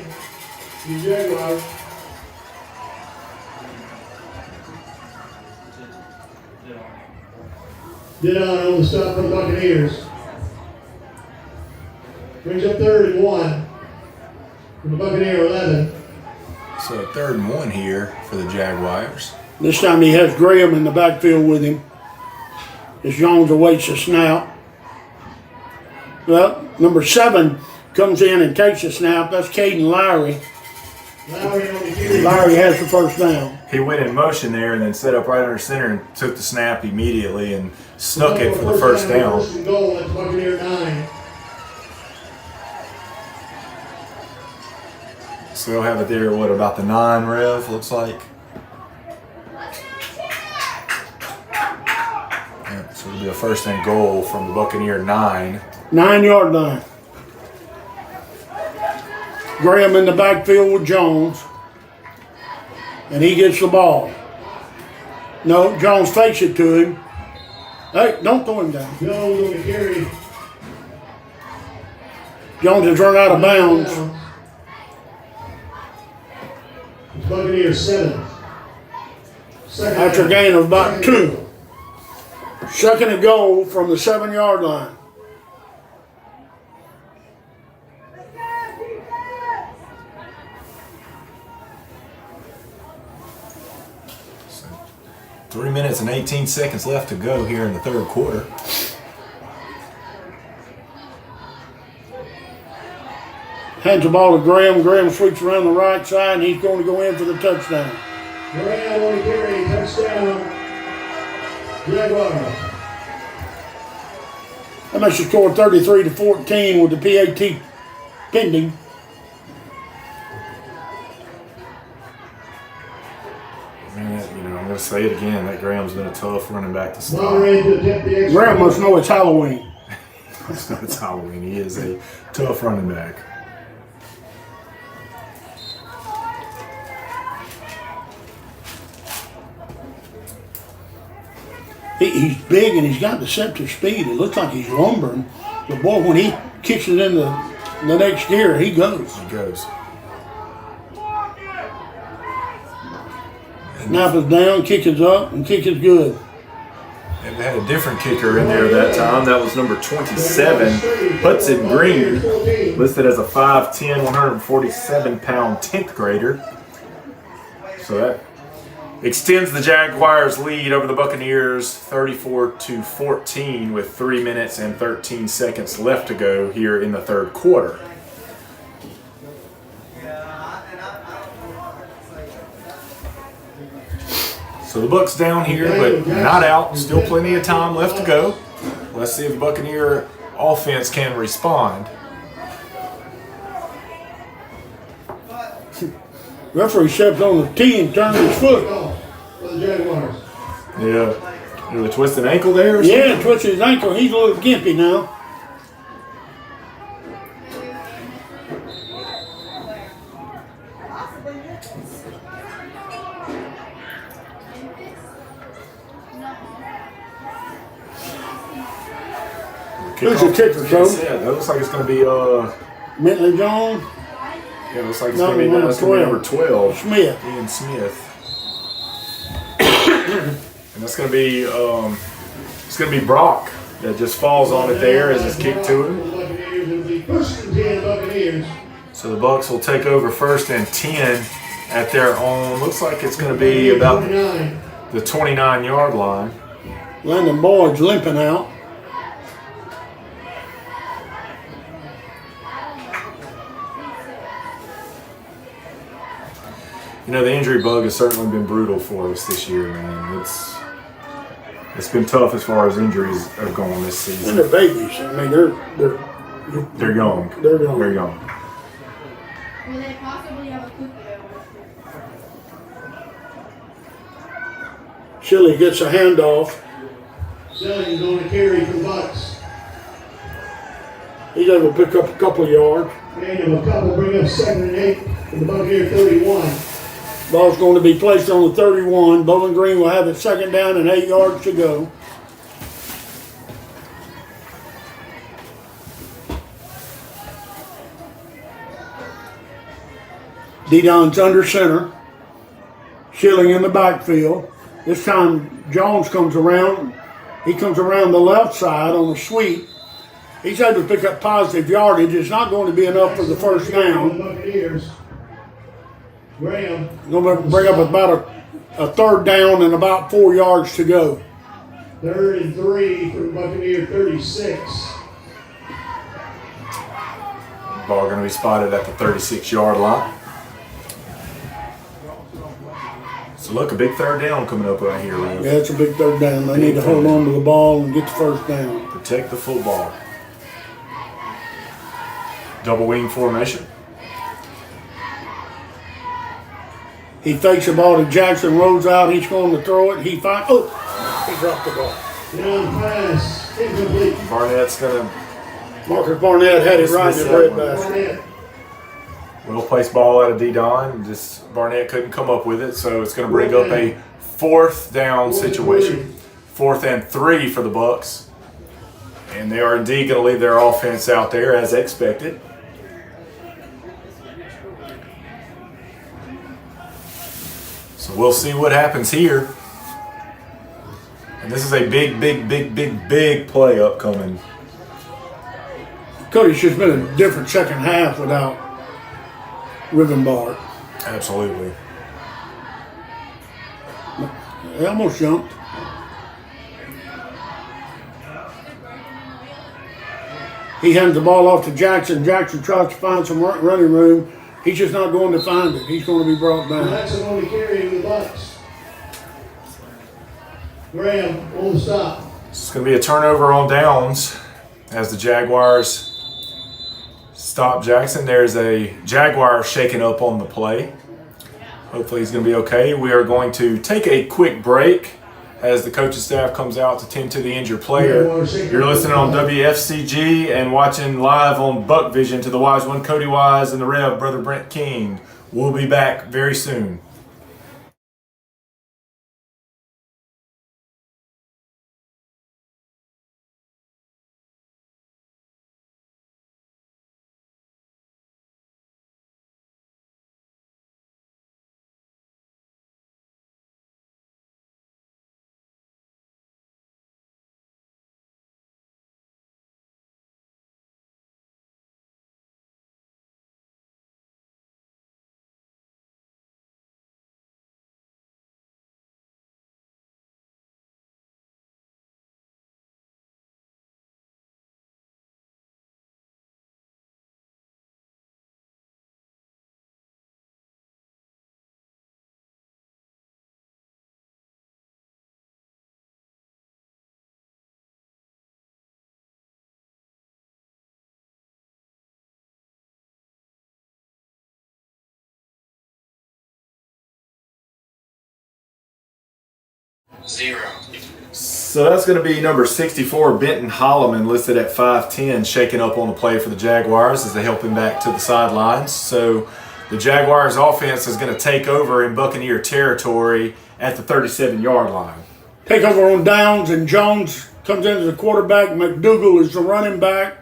the Jaguars. Didon on the stop for the Buccaneers. Brings up 3rd and 1 from the Buccaneer 11. So 3rd and 1 here for the Jaguars. This time he has Graham in the backfield with him as Jones awaits the snap. Well, number 7 comes in and takes the snap. That's Caden Lowry. Lowry on the carry. Lowry has the first down. He went in motion there and then set up right under center and took the snap immediately and snuck it for the first down. 1st and goal at Buccaneer 9. So they'll have it there, what, about the 9, Rev, looks like? Yeah, so it'll be a 1st and goal from the Buccaneer 9. 9-yard line. Graham in the backfield with Jones. And he gets the ball. No, Jones fakes it to him. Hey, don't throw him down. Jones on the carry. Jones has run out of bounds. Buccaneers 7. After a gain of about 2. 2nd and goal from the 7-yard line. So 3 minutes and 18 seconds left to go here in the 3rd quarter. Hands the ball to Graham. Graham sweeps around the right side, and he's going to go in for the touchdown. Graham on the carry. Touchdown. Jaguars. That makes the score 33-14 with the PAT pending. Man, you know, I'm going to say it again. That Graham's been a tough running back to stop. Monterey to attempt the extra. Graham must know it's Halloween. It's not it's Halloween. He is a tough running back. He's big and he's got deceptive speed. It looks like he's lumbering. But boy, when he kicks it in the next gear, he goes. He goes. Snap is down, kick is up, and kick is good. And they had a different kicker in there that time. That was number 27, Hudson Green, listed as a 5'10", 147-pound 10th grader. So that extends the Jaguars' lead over the Buccaneers 34-14 with 3 minutes and 13 seconds left to go here in the 3rd quarter. So the Bucs down here, but not out. Still plenty of time left to go. Let's see if the Buccaneer offense can respond. Referee steps on the tee and turns his foot. For the Jaguars. Yeah. You a twisted ankle there or something? Yeah, twisted his ankle. He's a little gimpy now. Who's the kicker, Coach? Yeah, that looks like it's going to be Bentley Jones, yeah, it looks like it's going to be number 12. Smith. Ian Smith. And that's going to be it's going to be Brock that just falls on it there as it's kicked to him. First and 10 Buccaneers. So the Bucs will take over 1st and 10 at their own. Looks like it's going to be about the 29-yard line. Landon Boyd's limping out. You know, the injury bug has certainly been brutal for us this year, man. It's been tough as far as injuries are going this And season. they're babies. I mean, they're They're young. They're young. They're young. Will they possibly have a cookie dough? Shilly gets a handoff. Shelley's going to carry for Bucks. He's able to pick up a couple of yards. Gain of a couple, bring up 2nd and 8 from the Buccaneer 31. Ball's going to be placed on the 31. Bowling Green will have it 2nd down and 8 yards to go. D-Don's under center. Schilling in the backfield. This time Jones comes around. He comes around the left side on the sweep. He's able to pick up positive yardage. It's not going to be enough for the first down. Buccaneers. Graham. Going to bring up about a 3rd down and about 4 yards to go. 3rd and 3 from Buccaneer 36. Ball going to be spotted at the 36-yard line. So look, a big 3rd down coming up right here, Rev. Yeah, it's a big 3rd down. They need to hold on to the ball and get the first down. Protect the football. Double wing formation. He fakes the ball to Jackson, rolls out. He's going to throw it. He dropped the ball. Down pass. Incomplete. Barnett's going to Marcus Barnett had it right in the red basket. Barnett. well-placed ball out of D-Don. Just Barnett couldn't come up with it, so it's going to bring up a 4th down situation. 4th and 3 for the Bucks. And they are indeed going to leave their offense out there as expected. So we'll see what happens here. And this is a big play upcoming. Cody's just been a different second half without Rivenbark. Absolutely. They almost jumped. He hands the ball off to Jackson. Jackson tries to find some running room. He's just not going to find it. He's going to be brought down. Jackson only carrying the Bucks. Graham on the stop. It's going to be a turnover on downs as the Jaguars stop Jackson. There's a Jaguar shaking up on the play. Hopefully he's going to be okay. We are going to take a quick break as the coaching staff comes out to tend to the injured player. You're listening on WFCG and watching live on Buck Vision to the Wise One, Cody Wise, and the Rev, Brother Brent King. We'll be back very soon. Zero. So that's going to be number 64, Benton Holloman, listed at 5'10", shaking up on the play for the Jaguars as they help him back to the sidelines. So the Jaguars offense is going to take over in Buccaneer territory at the 37-yard line. Take over on downs, and Jones comes in as the quarterback. McDougal is the running back.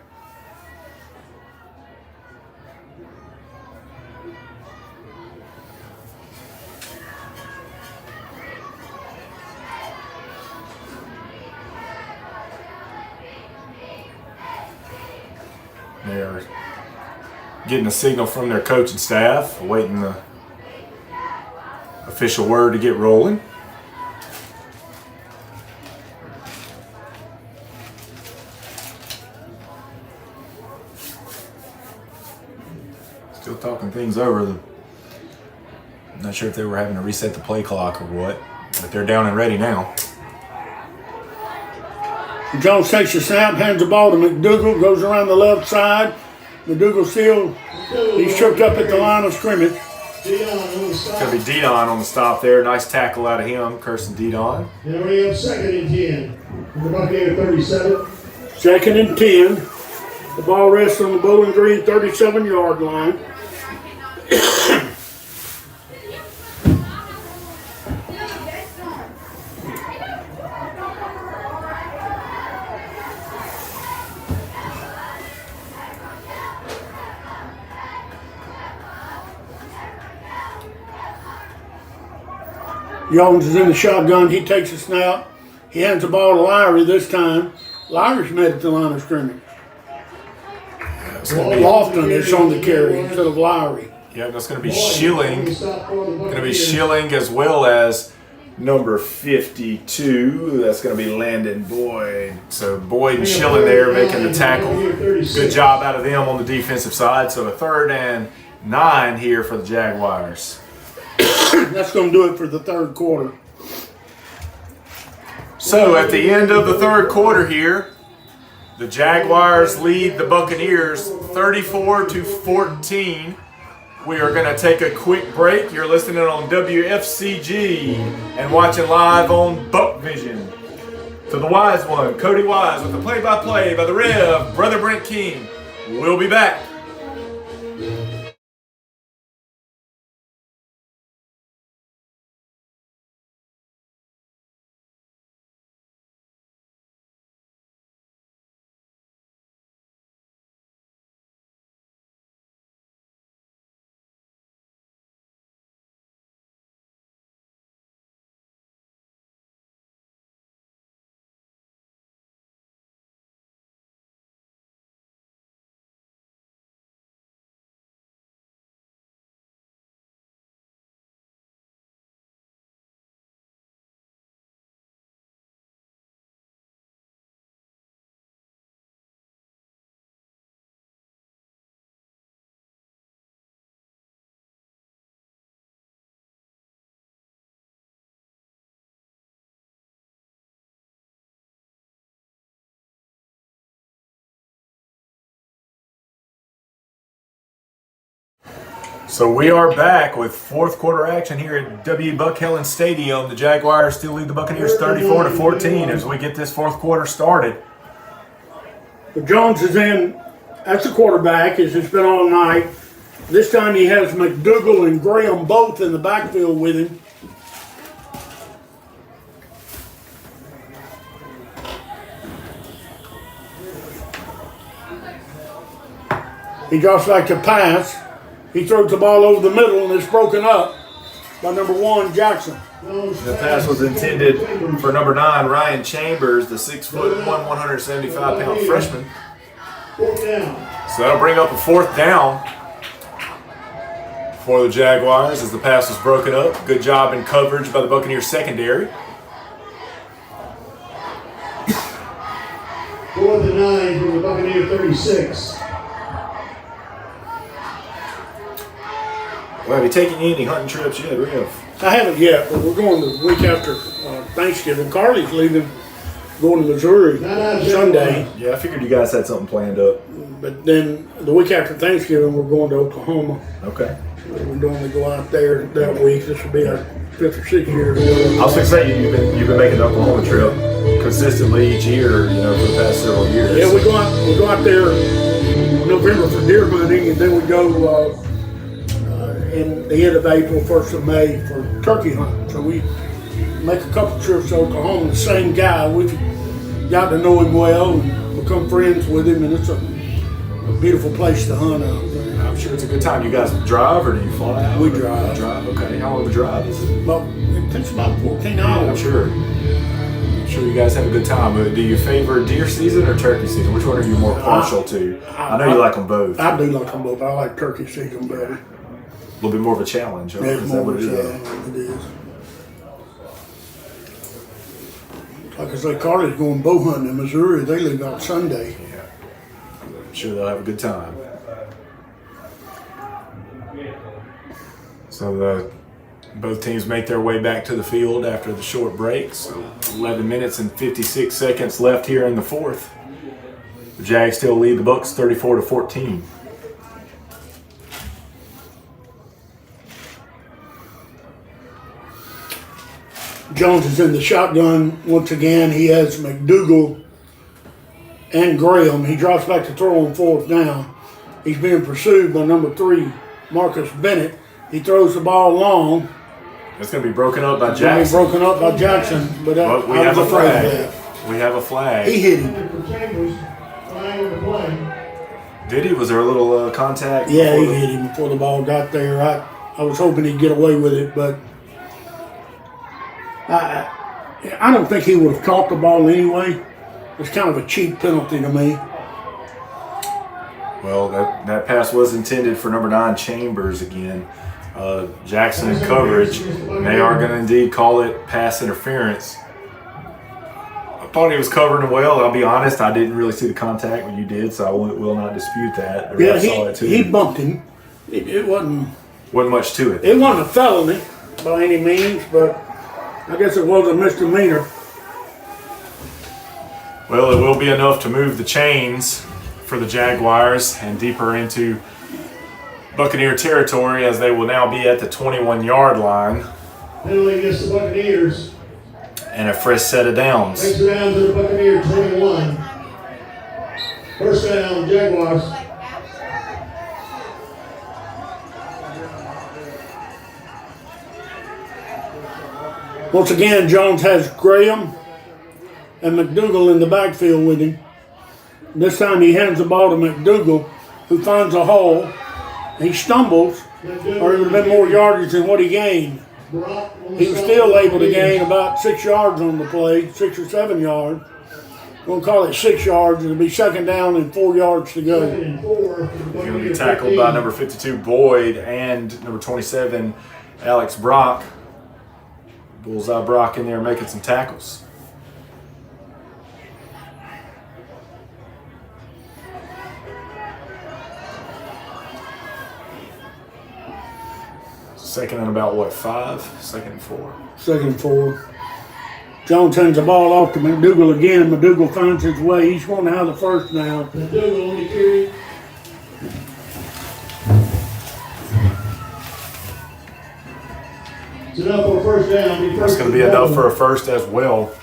They're getting a signal from their coaching staff, awaiting the official word to get rolling. Still talking things over. I'm not sure if they were having to reset the play clock or what, but they're down and ready now. Jones takes the snap, hands the ball to McDougal, goes around the left side. McDougal still, he's tripped up at the line of scrimmage. It's going to be Didon on the stop there. Nice tackle out of him, Kirsten Didon. Now we have 2nd and 10 from the Buccaneer 37. 2nd and 10. The ball rests on the Bowling Green 37-yard line. Jones is in the shotgun. He takes a snap. He hands the ball to Lowry this time. Lowry's met at the line of scrimmage. Lofton is on the carry instead of Lowry. Yeah, that's going to be Schilling. Going to be Schilling as well as number 52. That's going to be Landon Boyd. So Boyd and Schilling there making the tackle. Good job out of them on the defensive side. So a 3rd and 9 here for the Jaguars. That's going to do it for the third quarter. So at the end of the third quarter here, the Jaguars lead the Buccaneers 34-14. We are going to take a quick break. You're listening on WFCG and watching live on Buck Vision. To the Wise One, Cody Wise with the play-by-play by the Rev, Brother Brent King. We'll be back. So we are back with fourth quarter action here at W. Buck Helen Stadium. The Jaguars still lead the Buccaneers 34-14 as we get this fourth quarter started. But Jones is in as the quarterback, as it's been all night. This time he has McDougal and Graham both in the backfield with him. He drops back to pass. He throws the ball over the middle and it's broken up by number 1, Jackson. The pass was intended for number 9, Ryan Chambers, the 6'1", 175-pound freshman. So that'll bring up a 4th down for the Jaguars as the pass was broken up. Good job in coverage by the Buccaneers secondary. 4th and 9 from the Buccaneer 36. Well, have you taken any hunting trips yet, Rev? I haven't yet, but we're going the week after Thanksgiving. Carly's leaving, going to Missouri Sunday. Yeah, I figured you guys had something planned up. But then the week after Thanksgiving, we're going to Oklahoma. Okay. We normally go out there that week. This will be our 5th or 6th year. I was going to say you've been making the Oklahoma trip consistently each year, for the past several years. Yeah, we go out there in November for deer hunting, and then we go in the end of April, 1st of May for turkey hunting. So we make a couple trips to Oklahoma. The same guy, we've got to know him well and become friends with him, and it's a beautiful place to hunt out there. I'm sure it's a good time. You guys drive or do you fly out? We drive. Okay. How long of a drive is it? Well, it takes about 14 I'm hours. sure you guys have a good time. But do you favor deer season or turkey season? Which one are you more partial to? I know you like them both. I do like them both. I like turkey season better. A little bit more of a challenge. Huh? It's Is that more what it is? it is. Like I say, Carly's going bow hunting in Missouri. They leave out Sunday. Yeah. I'm sure they'll have a good time. So both teams make their way back to the field after the short break. So 11 minutes and 56 seconds left here in the fourth. The Jags still lead the Bucks 34-14. Jones is in the shotgun once again. He has McDougal and Graham. He drops back to throw on fourth down. He's being pursued by number 3, Marcus Bennett. He throws the ball long. It's going to be broken up by It's gonna be Jackson. broken up by Jackson, but But we I have was a afraid of flag. that. We have a flag. He hit him. For Chambers, flag on the play. Did he? Was there a little contact? Yeah, he before the- hit him before the ball got there. I was hoping he'd get away with it, but I don't think he would have caught the ball anyway. It's kind of a cheap penalty to me. Well, that pass was intended for number 9, Chambers again. Jackson in coverage, and they are going to indeed call it pass interference. I thought he was covering it well. I'll be honest, I didn't really see the contact when you did, so I will not dispute that. The Yeah, ref saw it too. he bumped him. It wasn't Wasn't much to it. a felony by any means, but I guess it was a misdemeanor. Well, it will be enough to move the chains for the Jaguars and deeper into Buccaneer territory, as they will now be at the 21-yard line Penalty against the Buccaneers. and a fresh set of downs. Takes it down to the Buccaneer 21. First down, Jaguars. Once again, Jones has Graham and McDougal in the backfield with him. This time he hands the ball to McDougal, who finds a hole. He stumbles, or it would have been more yardage than what he gained. He was still able to gain about 6 yards on the play, 6 or 7 yards. We'll call it 6 yards. It'll be second down and 4 yards to go. Second and 4. He's going to be tackled by number 52, Boyd, and number 27, Alex Brock. Bullseye Brock in there making some tackles. Second and about what, 5? Second and 4. Second and 4. Jones hands the ball off to McDougal again. McDougal finds his way. He's going to have the first down. McDougal on the carry. It's enough for a first down. That's going to be enough for a first as well.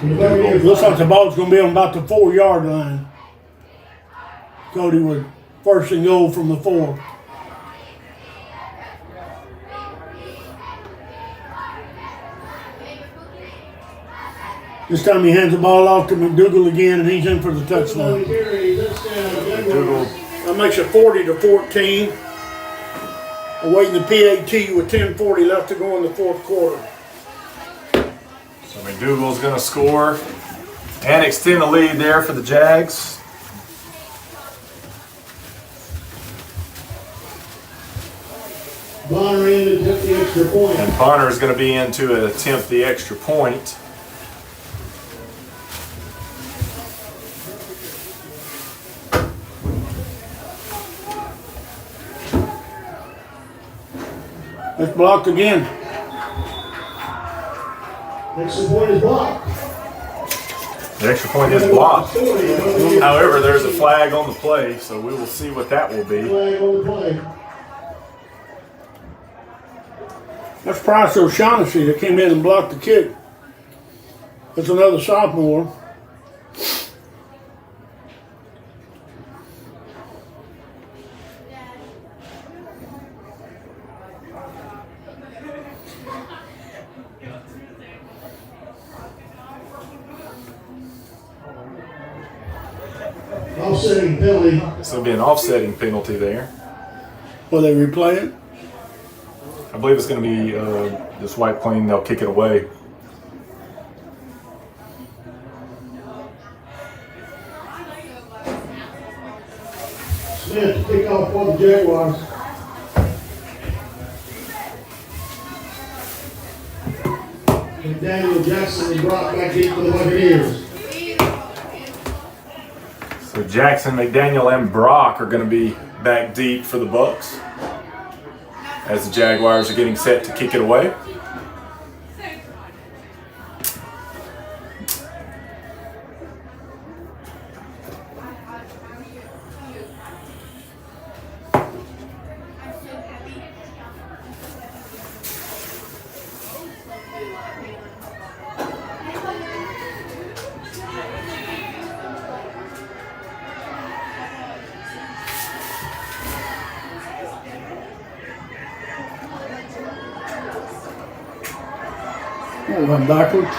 It looks like the ball's going to be on about the 4-yard line. Cody would first and goal from the 4. This time he hands the ball off to McDougal again, and he's in for the On touchdown. the carry, touchdown, Jaguars. McDougal, That makes it 40-14. Awaiting the PAT with 10:40 left to go in the fourth quarter. so McDougal's going to score and extend the lead there for the Jags. Bonner in to take the extra point. And Bonner is going to be in to attempt the extra point. It's blocked again. Extra point is blocked. The extra point is blocked. However, there's a flag on the play, so we will see what that will be. Flag on the play. That's Price O'Shaughnessy that came in and blocked the kick. That's another sophomore. Offsetting penalty. So it'll be an offsetting penalty there. Will they replay it? I believe it's going to be this white plane. They'll kick it away. Smith to kick off for the Jaguars. And Daniel Jackson is brought back in for the Buccaneers. So Jackson, McDaniel, and Brock are going to be back deep for the Bucks. as the Jaguars are getting set to kick it away. Run backwards.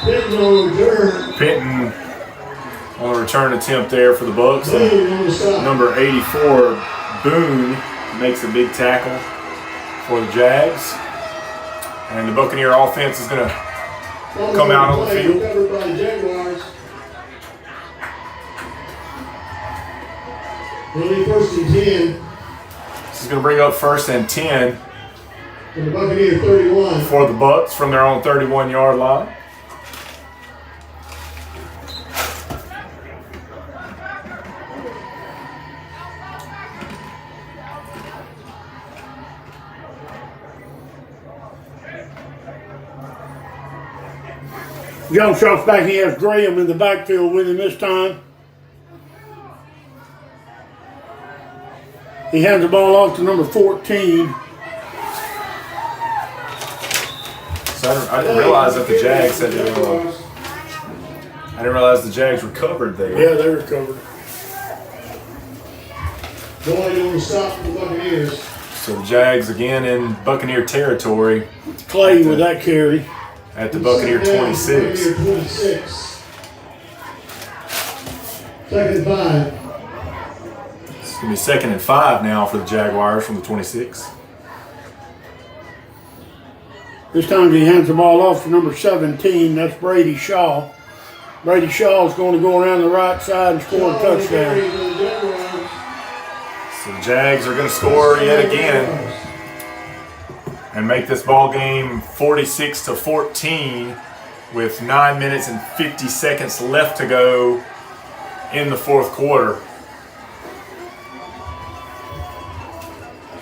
Pitton on return. Penton on a return attempt there for the Bucks. Boone on the stop. Number 84, Boone, makes a big tackle for the Jags. And the Buccaneer offense is going to come out on the field. Recovered by the Jaguars. Early 1st and 10 This is going to bring up 1st and 10 from the Buccaneer 31. for the Bucks from their own 31-yard line. Jones drops back. He has Graham in the backfield with him this time. He hands the ball off to number 14. So I didn't realize that the Jags had I didn't realize the Jags recovered there. Yeah, they recovered. Boyd on the stop for the Buccaneers. So the Jags again in Buccaneer territory Clay with that carry. at the Buccaneer 26. Buccaneer 26. 2nd and 5. It's going to be 2nd and 5 now for the Jaguars from the 26. This time he hands the ball off to number 17. That's Brady Shaw. Brady Shaw is going to go around the right side and score a touchdown. So the Jags are going to score yet again and make this ball game 46-14 with 9 minutes and 50 seconds left to go in the 4th quarter.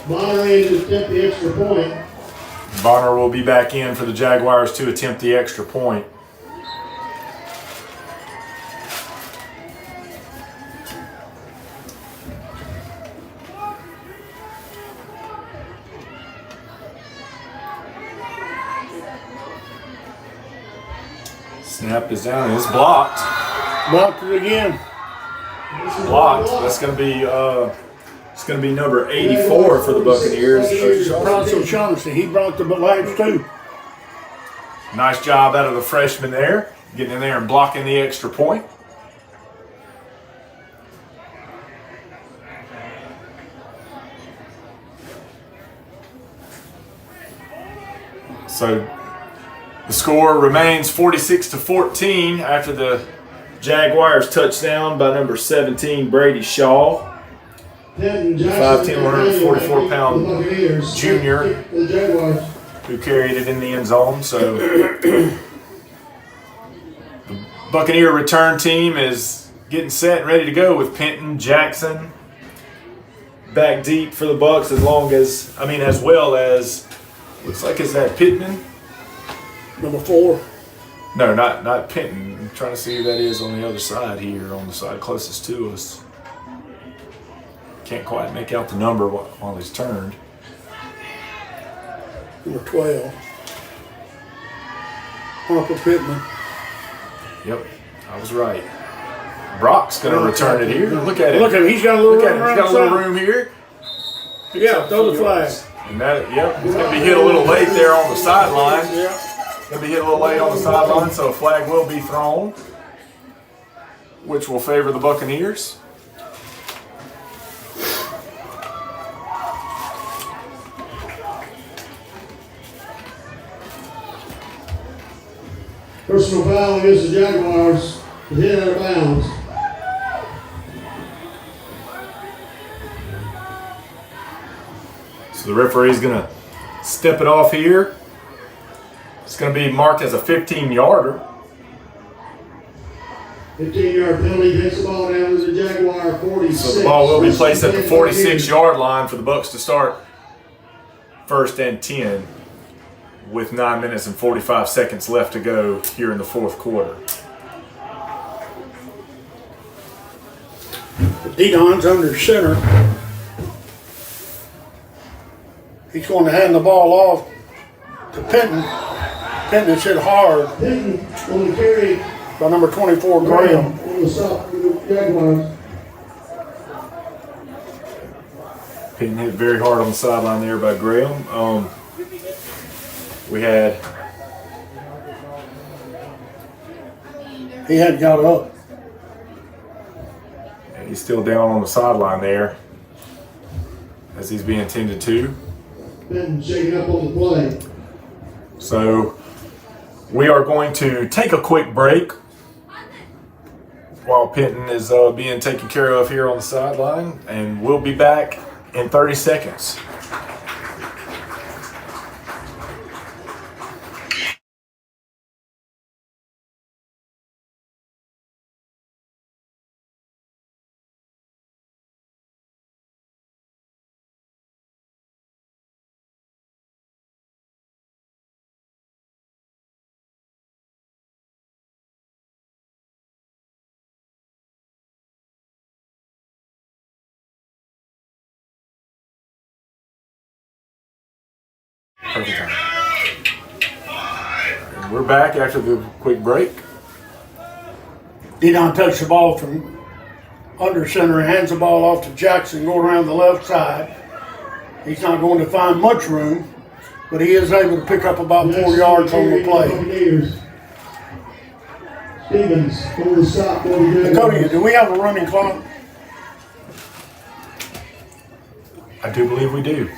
Bonner in to attempt the extra point. Bonner will be back in for the Jaguars to attempt the extra point. Snap is down. It's blocked. Blocked it again. Blocked. That's going to be it's going to be number 84 for the Buccaneers. Bronson Shaughnessy. He brought the laps too. Nice job out of the freshman there, getting in there and blocking the extra point. So the score remains 46-14 after the Jaguars touchdown by number 17, Brady Shaw. 5'10", 144-pound junior who carried it in the end zone. So the Buccaneer return team is getting set and ready to go with Penton, Jackson back deep for the Bucks as well as looks like is that Pittman? Number 4. No, not Penton. I'm trying to see who that is on the other side here, on the side closest to us. Can't quite make out the number while he's turned. Number 12. Harper Pittman. Yep, I was right. Brock's going to return it here. Look at it. Look at him. He's got a little Look at room him. He's around got a the little side. room here. Yeah, throw the flag. And that, yep, he's going to be hit a little late there on the sideline. Yeah. Going to be hit a little late on the sideline, so a flag will be thrown, which will favor the Buccaneers. Personal foul against the Jaguars. Hit out of bounds. So the referee's going to step it off here. It's going to be marked as a 15-yarder. 15-yard penalty, takes the ball down to the Jaguar 46. So the ball will be placed at the 46-yard line for the Bucks to start 1st and 10 with 9 minutes and 45 seconds left to go here in the 4th quarter. Dion's under center. He's going to hand the ball off to Penton. Penton is hit hard Denton on the carry. by number 24, Graham. On the stop for the Jaguars. Penton hit very hard on the sideline there by Graham. We had He hadn't got up. he's still down on the sideline there as he's being tended to. Denton shaking up on the play. So we are going to take a quick break while Penton is being taken care of here on the sideline, and we'll be back in 30 seconds. Perfect time. And we're back after the quick break. Dion takes the ball from under center and hands the ball off to Jackson going around the left side. He's not going to find much room, but he is able to pick up about 4 yards on the play. Stevens on the stop for the Jaguars. Cody, do we have a running clock? I do believe we do.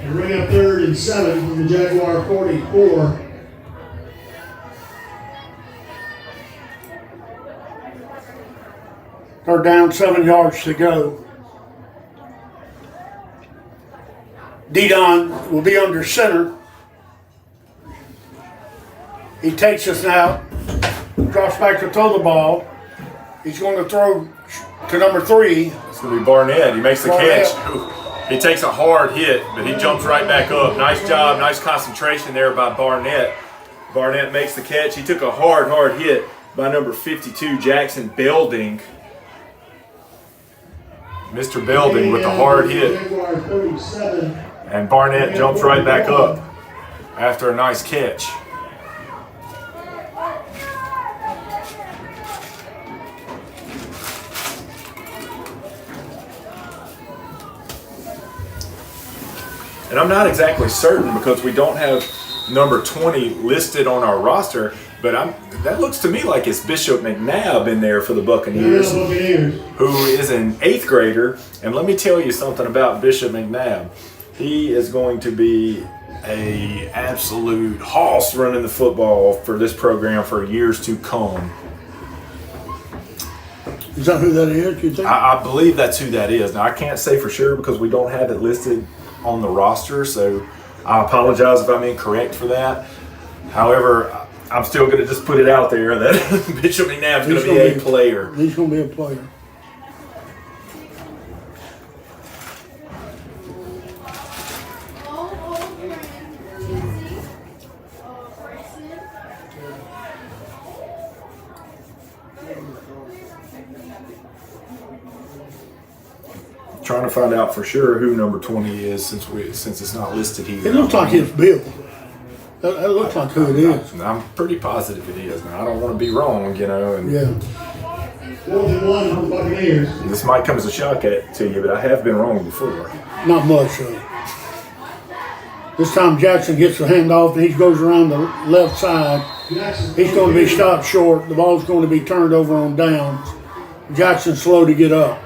And bring up 3rd and 7 from the Jaguar 44. They're down 7 yards to go. Didon will be under center. He takes us now, drops back to throw the ball. He's going to throw to number 3. It's going to be Barnett. He makes the Barnett. catch. Ooh. He takes a hard hit, but he jumps right back up. Nice job, nice concentration there by Barnett. Barnett makes the catch. He took a hard hit by number 52, Jackson Belding. Mr. Belding with the hard hit. Jaguar 37. And Barnett jumps right back up after a nice catch. And I'm not exactly certain because we don't have number 20 listed on our roster, but that looks to me like it's Bishop McNabb in there for the Buccaneers, who is an 8th grader. And let me tell you something about Bishop McNabb. He is going to be an absolute hoss running the football for this program for years to come. Is that who that is, you think? I believe that's who that is. Now, I can't say for sure because we don't have it listed on the roster, so I apologize if I'm incorrect for that. However, I'm still going to just put it out there that Bishop McNabb's going to be a player. He's going to be a player. Trying to find out for sure who number 20 is since it's not listed here. It looks like it's Bill. That looks like who it is. I'm pretty positive it is. Now I don't want to be wrong, you know. And Yeah. 4th and 1 for the Buccaneers. this might come as a shock to you, but I have been wrong before. Not much though. This time Jackson gets the handoff and he goes around the left side. Jackson He's going to be stopped short. The ball's going to be turned over on downs. Jackson's slow to get up.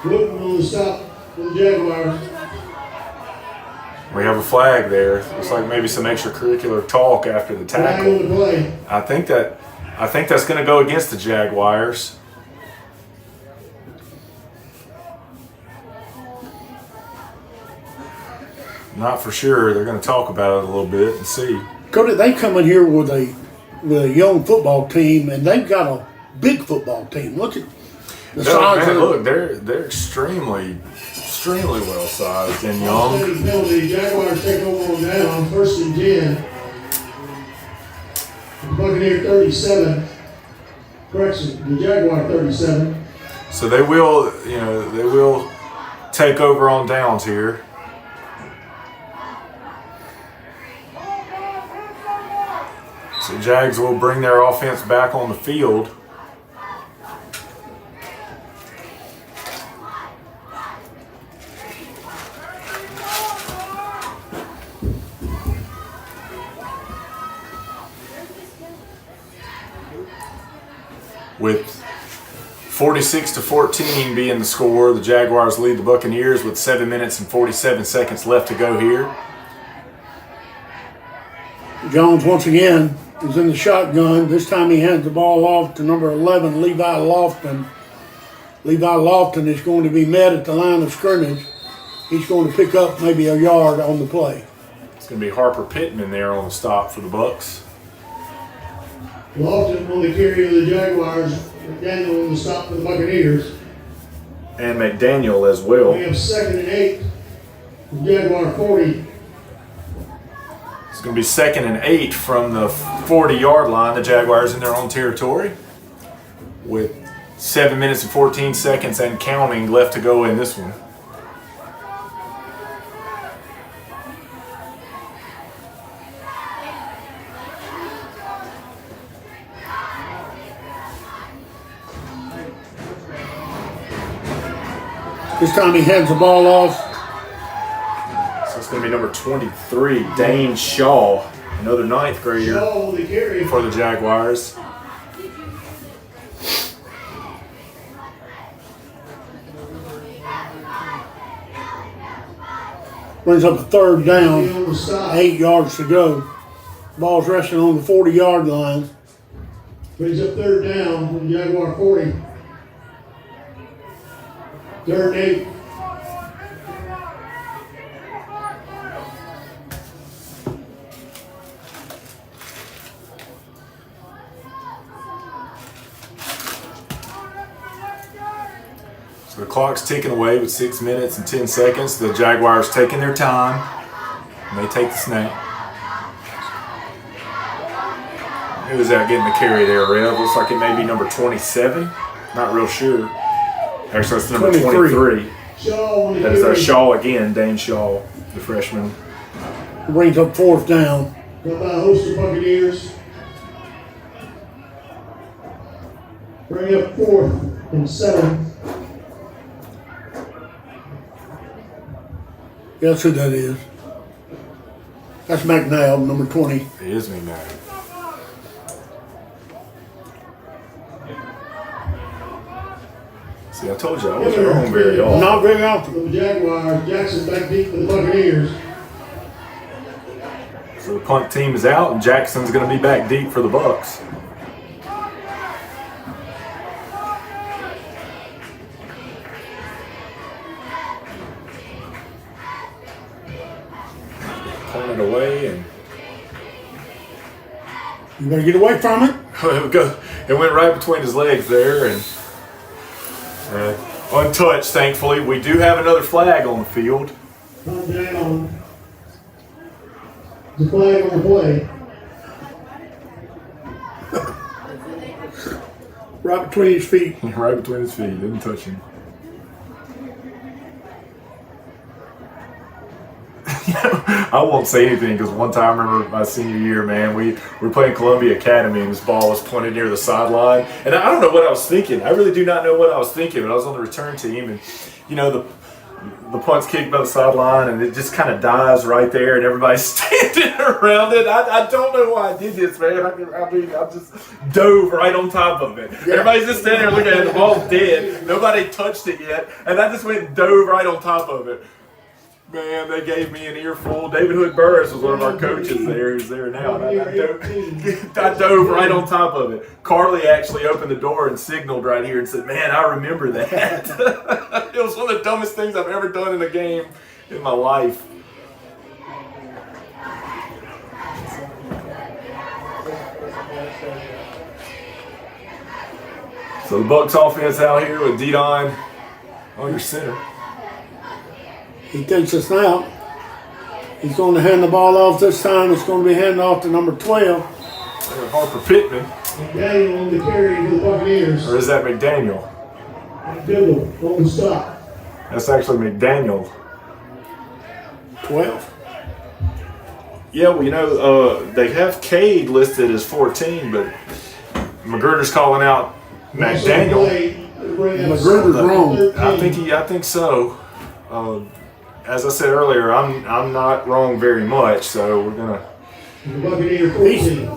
Wooten on the stop for the Jaguars. We have a flag there. Looks like maybe some extracurricular talk after the Flag on tackle. the play. I think that's going to go against the Jaguars. Not for sure. They're going to talk about it a little bit and see. Cody, they come in here with a young football team and they've got a big football team. Look at the No, size man, of look, they're extremely well sized and young. Penalty, Jaguars take over on down, 1st and 10. Buccaneer 37. Correction, the Jaguar 37. So they will take over on downs here. So Jags will bring their offense back on the field. With 46-14 being the score, the Jaguars lead the Buccaneers with 7 minutes and 47 seconds left to go here. Jones once again is in the shotgun. This time he hands the ball off to number 11, Levi Lofton. Levi Lofton is going to be met at the line of scrimmage. He's going to pick up maybe a yard on the play. It's going to be Harper Pittman there on the stop for the Bucs. Lofton on the carry of the Jaguars. McDaniel on the stop for the Buccaneers. And McDaniel as well. We have 2nd and 8. Jaguar 40. It's going to be 2nd and 8 from the 40-yard line. The Jaguars in their own territory with 7 minutes and 14 seconds and counting left to go in this one. This time he hands the ball off. So it's going to be number 23, Dane Shaw, another 9th grader Shaw on the carry. for the Jaguars. Brings up a 3rd down, On the stop. 8 yards to go. Ball's resting on the 40-yard line. Brings up 3rd down from the Jaguar 40. 3rd and 8. So the clock's ticking away with 6 minutes and 10 seconds. The Jaguars taking their time. And they take the snap. Who's out getting the carry there, Rev? Looks like it may be number 27. Not real sure. Actually, it's number 23. Shaw on the That is carry. Shaw again, Dane Shaw, the freshman. Brings up 4th down. Got by a host of Buccaneers. Bring up 4th and 7. Guess who that is? That's McNabb, number 20. It is me now. See, I told you I wasn't wrong very often. Not very often. For the Jaguars, Jackson back deep for the Buccaneers. So the punt team is out, and Jackson's going to be back deep for the Bucs. Punt it away, and You better get away from it. it went right between his legs there, and untouched, thankfully. We do have another flag on the field. Come down. The flag on the play. Right between his feet. Right between his feet, didn't touch him. I won't say anything because one time I remember my senior year, man, we were playing Columbia Academy and this ball was pointed near the sideline. And I don't know what I was thinking. I really do not know what I was thinking, but I was on the return team and, you know, the punt's kicked by the sideline and it just kind of dies right there and everybody's standing around it. I don't know why I did this, man. I just dove right on top of it. Yeah. Everybody's just standing there looking at it. The ball's dead. Nobody touched it yet. And I just went and dove right on top of it. Man, they gave me an earful. David Hood Burris was one of our coaches there. He's there now. And I dove right on top of it. Carly actually opened the door and signaled right here and said, man, I remember that. It was one of the dumbest things I've ever done in a game in my life. So the Bucks offense out here with D-Don under center. He takes us now. He's going to hand the ball off this time. It's going to be handed off to number 12. Harper Pittman. McDaniel on the carry for the Buccaneers. Or is that McDaniel? McDougal on the stop. That's actually McDaniel. 12. Yeah, well, you know, they have Cade listed as 14, but Magruder's calling out McDaniel. Magruder's wrong. I think so. As I said earlier, I'm not wrong very much, so we're gonna.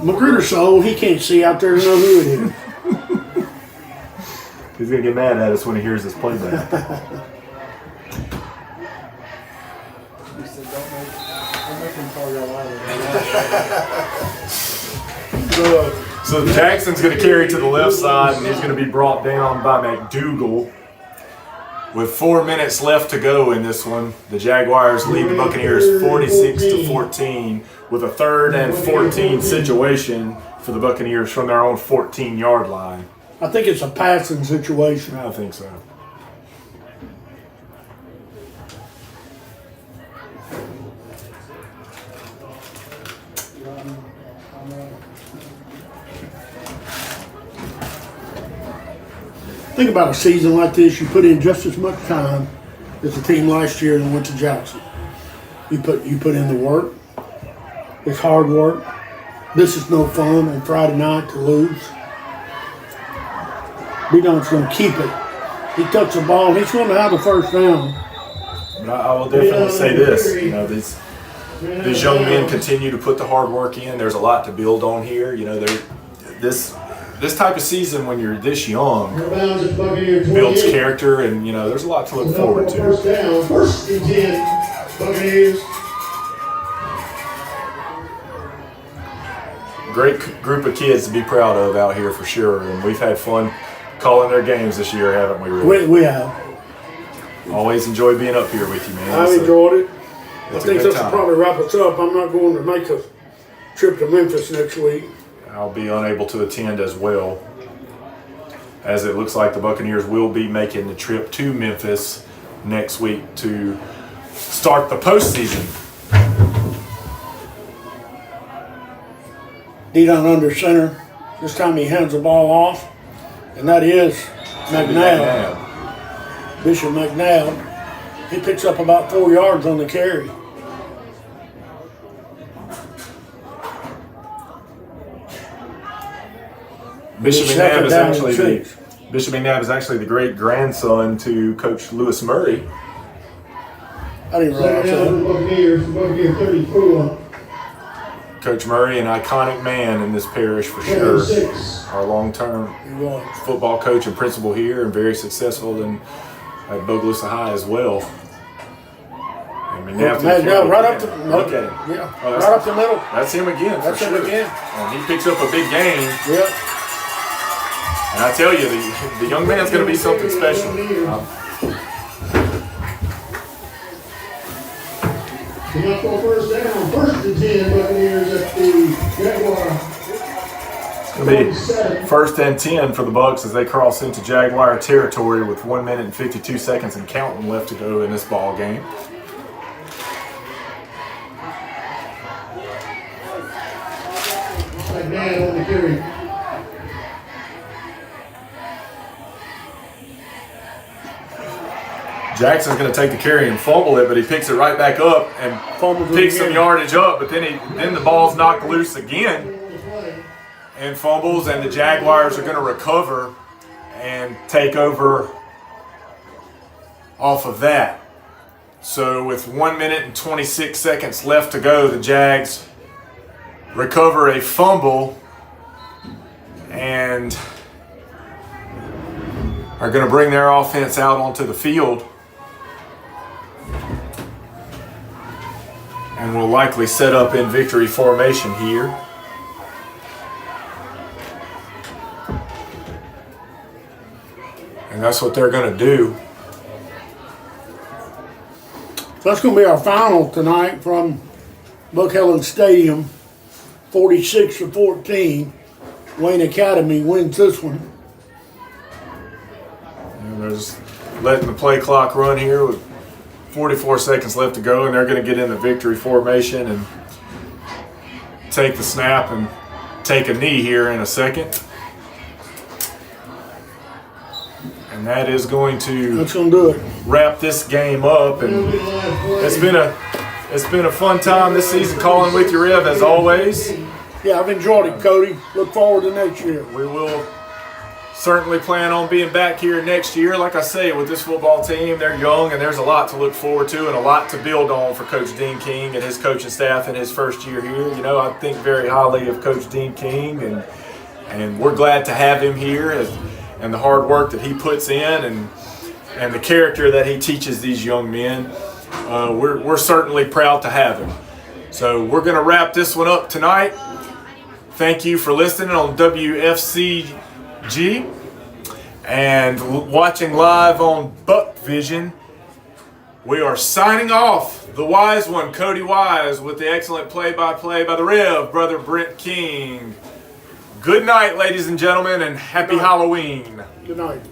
Magruder's so old he can't see out there to know who it is. He's gonna get mad at us when he hears this playback. So Jackson's going to carry to the left side, and he's going to be brought down by McDougal. With 4 minutes left to go in this one, the Jaguars lead the Buccaneers 46-14 with a 3rd and 14 situation for the Buccaneers from their own 14-yard line. I think it's a passing situation. I think so. Think about a season like this, you put in just as much time as the team last year and went to Jackson. You put in the work. It's hard work. This is no fun on Friday night to lose. B-Don's going to keep it. He touched the ball. He's going to have the first down. But I will definitely say this, you know, these young men continue to put the hard work in. There's a lot to build on here. You know, this type of season when you're this young builds character, and you know there's a lot to look forward to. First down, 1st and 10, Buccaneers. Great group of kids to be proud of out here for sure, and we've had fun calling their games this year, haven't we, Rick? We have. Always enjoy being up here with you, man. I've enjoyed it. I It's a think good this will time. probably wrap us up. I'm not going to make a trip to Memphis next week. I'll be unable to attend as well, as it looks like the Buccaneers will be making the trip to Memphis next week to start the postseason. D-Don under center. This time he hands the ball off, and that is McNabb. Bishop McNabb. He picks up about 4 yards on the carry. Bishop Second down and 6. McNabb is actually the great grandson to Coach Lewis Murray. I didn't realize Second down for that. the Buccaneers, Buccaneers 34. Coach Murray, an iconic man in this parish for sure. 26. Our long-term He was. football coach and principal here, and very successful at Bogalusa High as well. And McNabb Right up the Look at him. Yeah, Oh, right up the middle. That's him again. That's for him sure. again. And he picks up a big gain. Yep. And I tell you, the young man's going to be something special. Enough for first down, 1st and 10, Buccaneers at the Jaguar. It's going to be 1st and 10 for the Bucks as they cross into Jaguar territory with 1 minute and 52 seconds and counting left to go in this ball game. McNabb on the carry. Jackson's going to take the carry and fumble it, but he picks it right back up and Fumbles it picks some again. yardage up. But then the ball's knocked loose again and fumbles, and the Jaguars are going to recover and take over off of that. So with 1 minute and 26 seconds left to go, the Jags recover a fumble and are going to bring their offense out onto the field. And will likely set up in victory formation here. And that's what they're going to do. That's going to be our final tonight from Buck Helen Stadium, 46-14. Wayne Academy wins this one. And they're just letting the play clock run here with 44 seconds left to go, and they're going to get in the victory formation and take the snap and take a knee here in a second. And that is going to That's gonna do it. wrap this game up. And it's been a fun time this season calling with you, Rev, as always. Yeah, I've enjoyed it, Cody. Look forward to next year. We will certainly plan on being back here next year. Like I say, with this football team, they're young and there's a lot to look forward to and a lot to build on for Coach Dean King and his coaching staff in his first year here. You know, I think very highly of Coach Dean King, and we're glad to have him here and the hard work that he puts in and the character that he teaches these young men. We're certainly proud to have him. So we're going to wrap this one up tonight. Thank you for listening on WFCG and watching live on Buck Vision. We are signing off. The wise one, Cody Wise, with the excellent play-by-play by the Rev, Brother Brent King. Good night, ladies and gentlemen, and happy Halloween. Good night.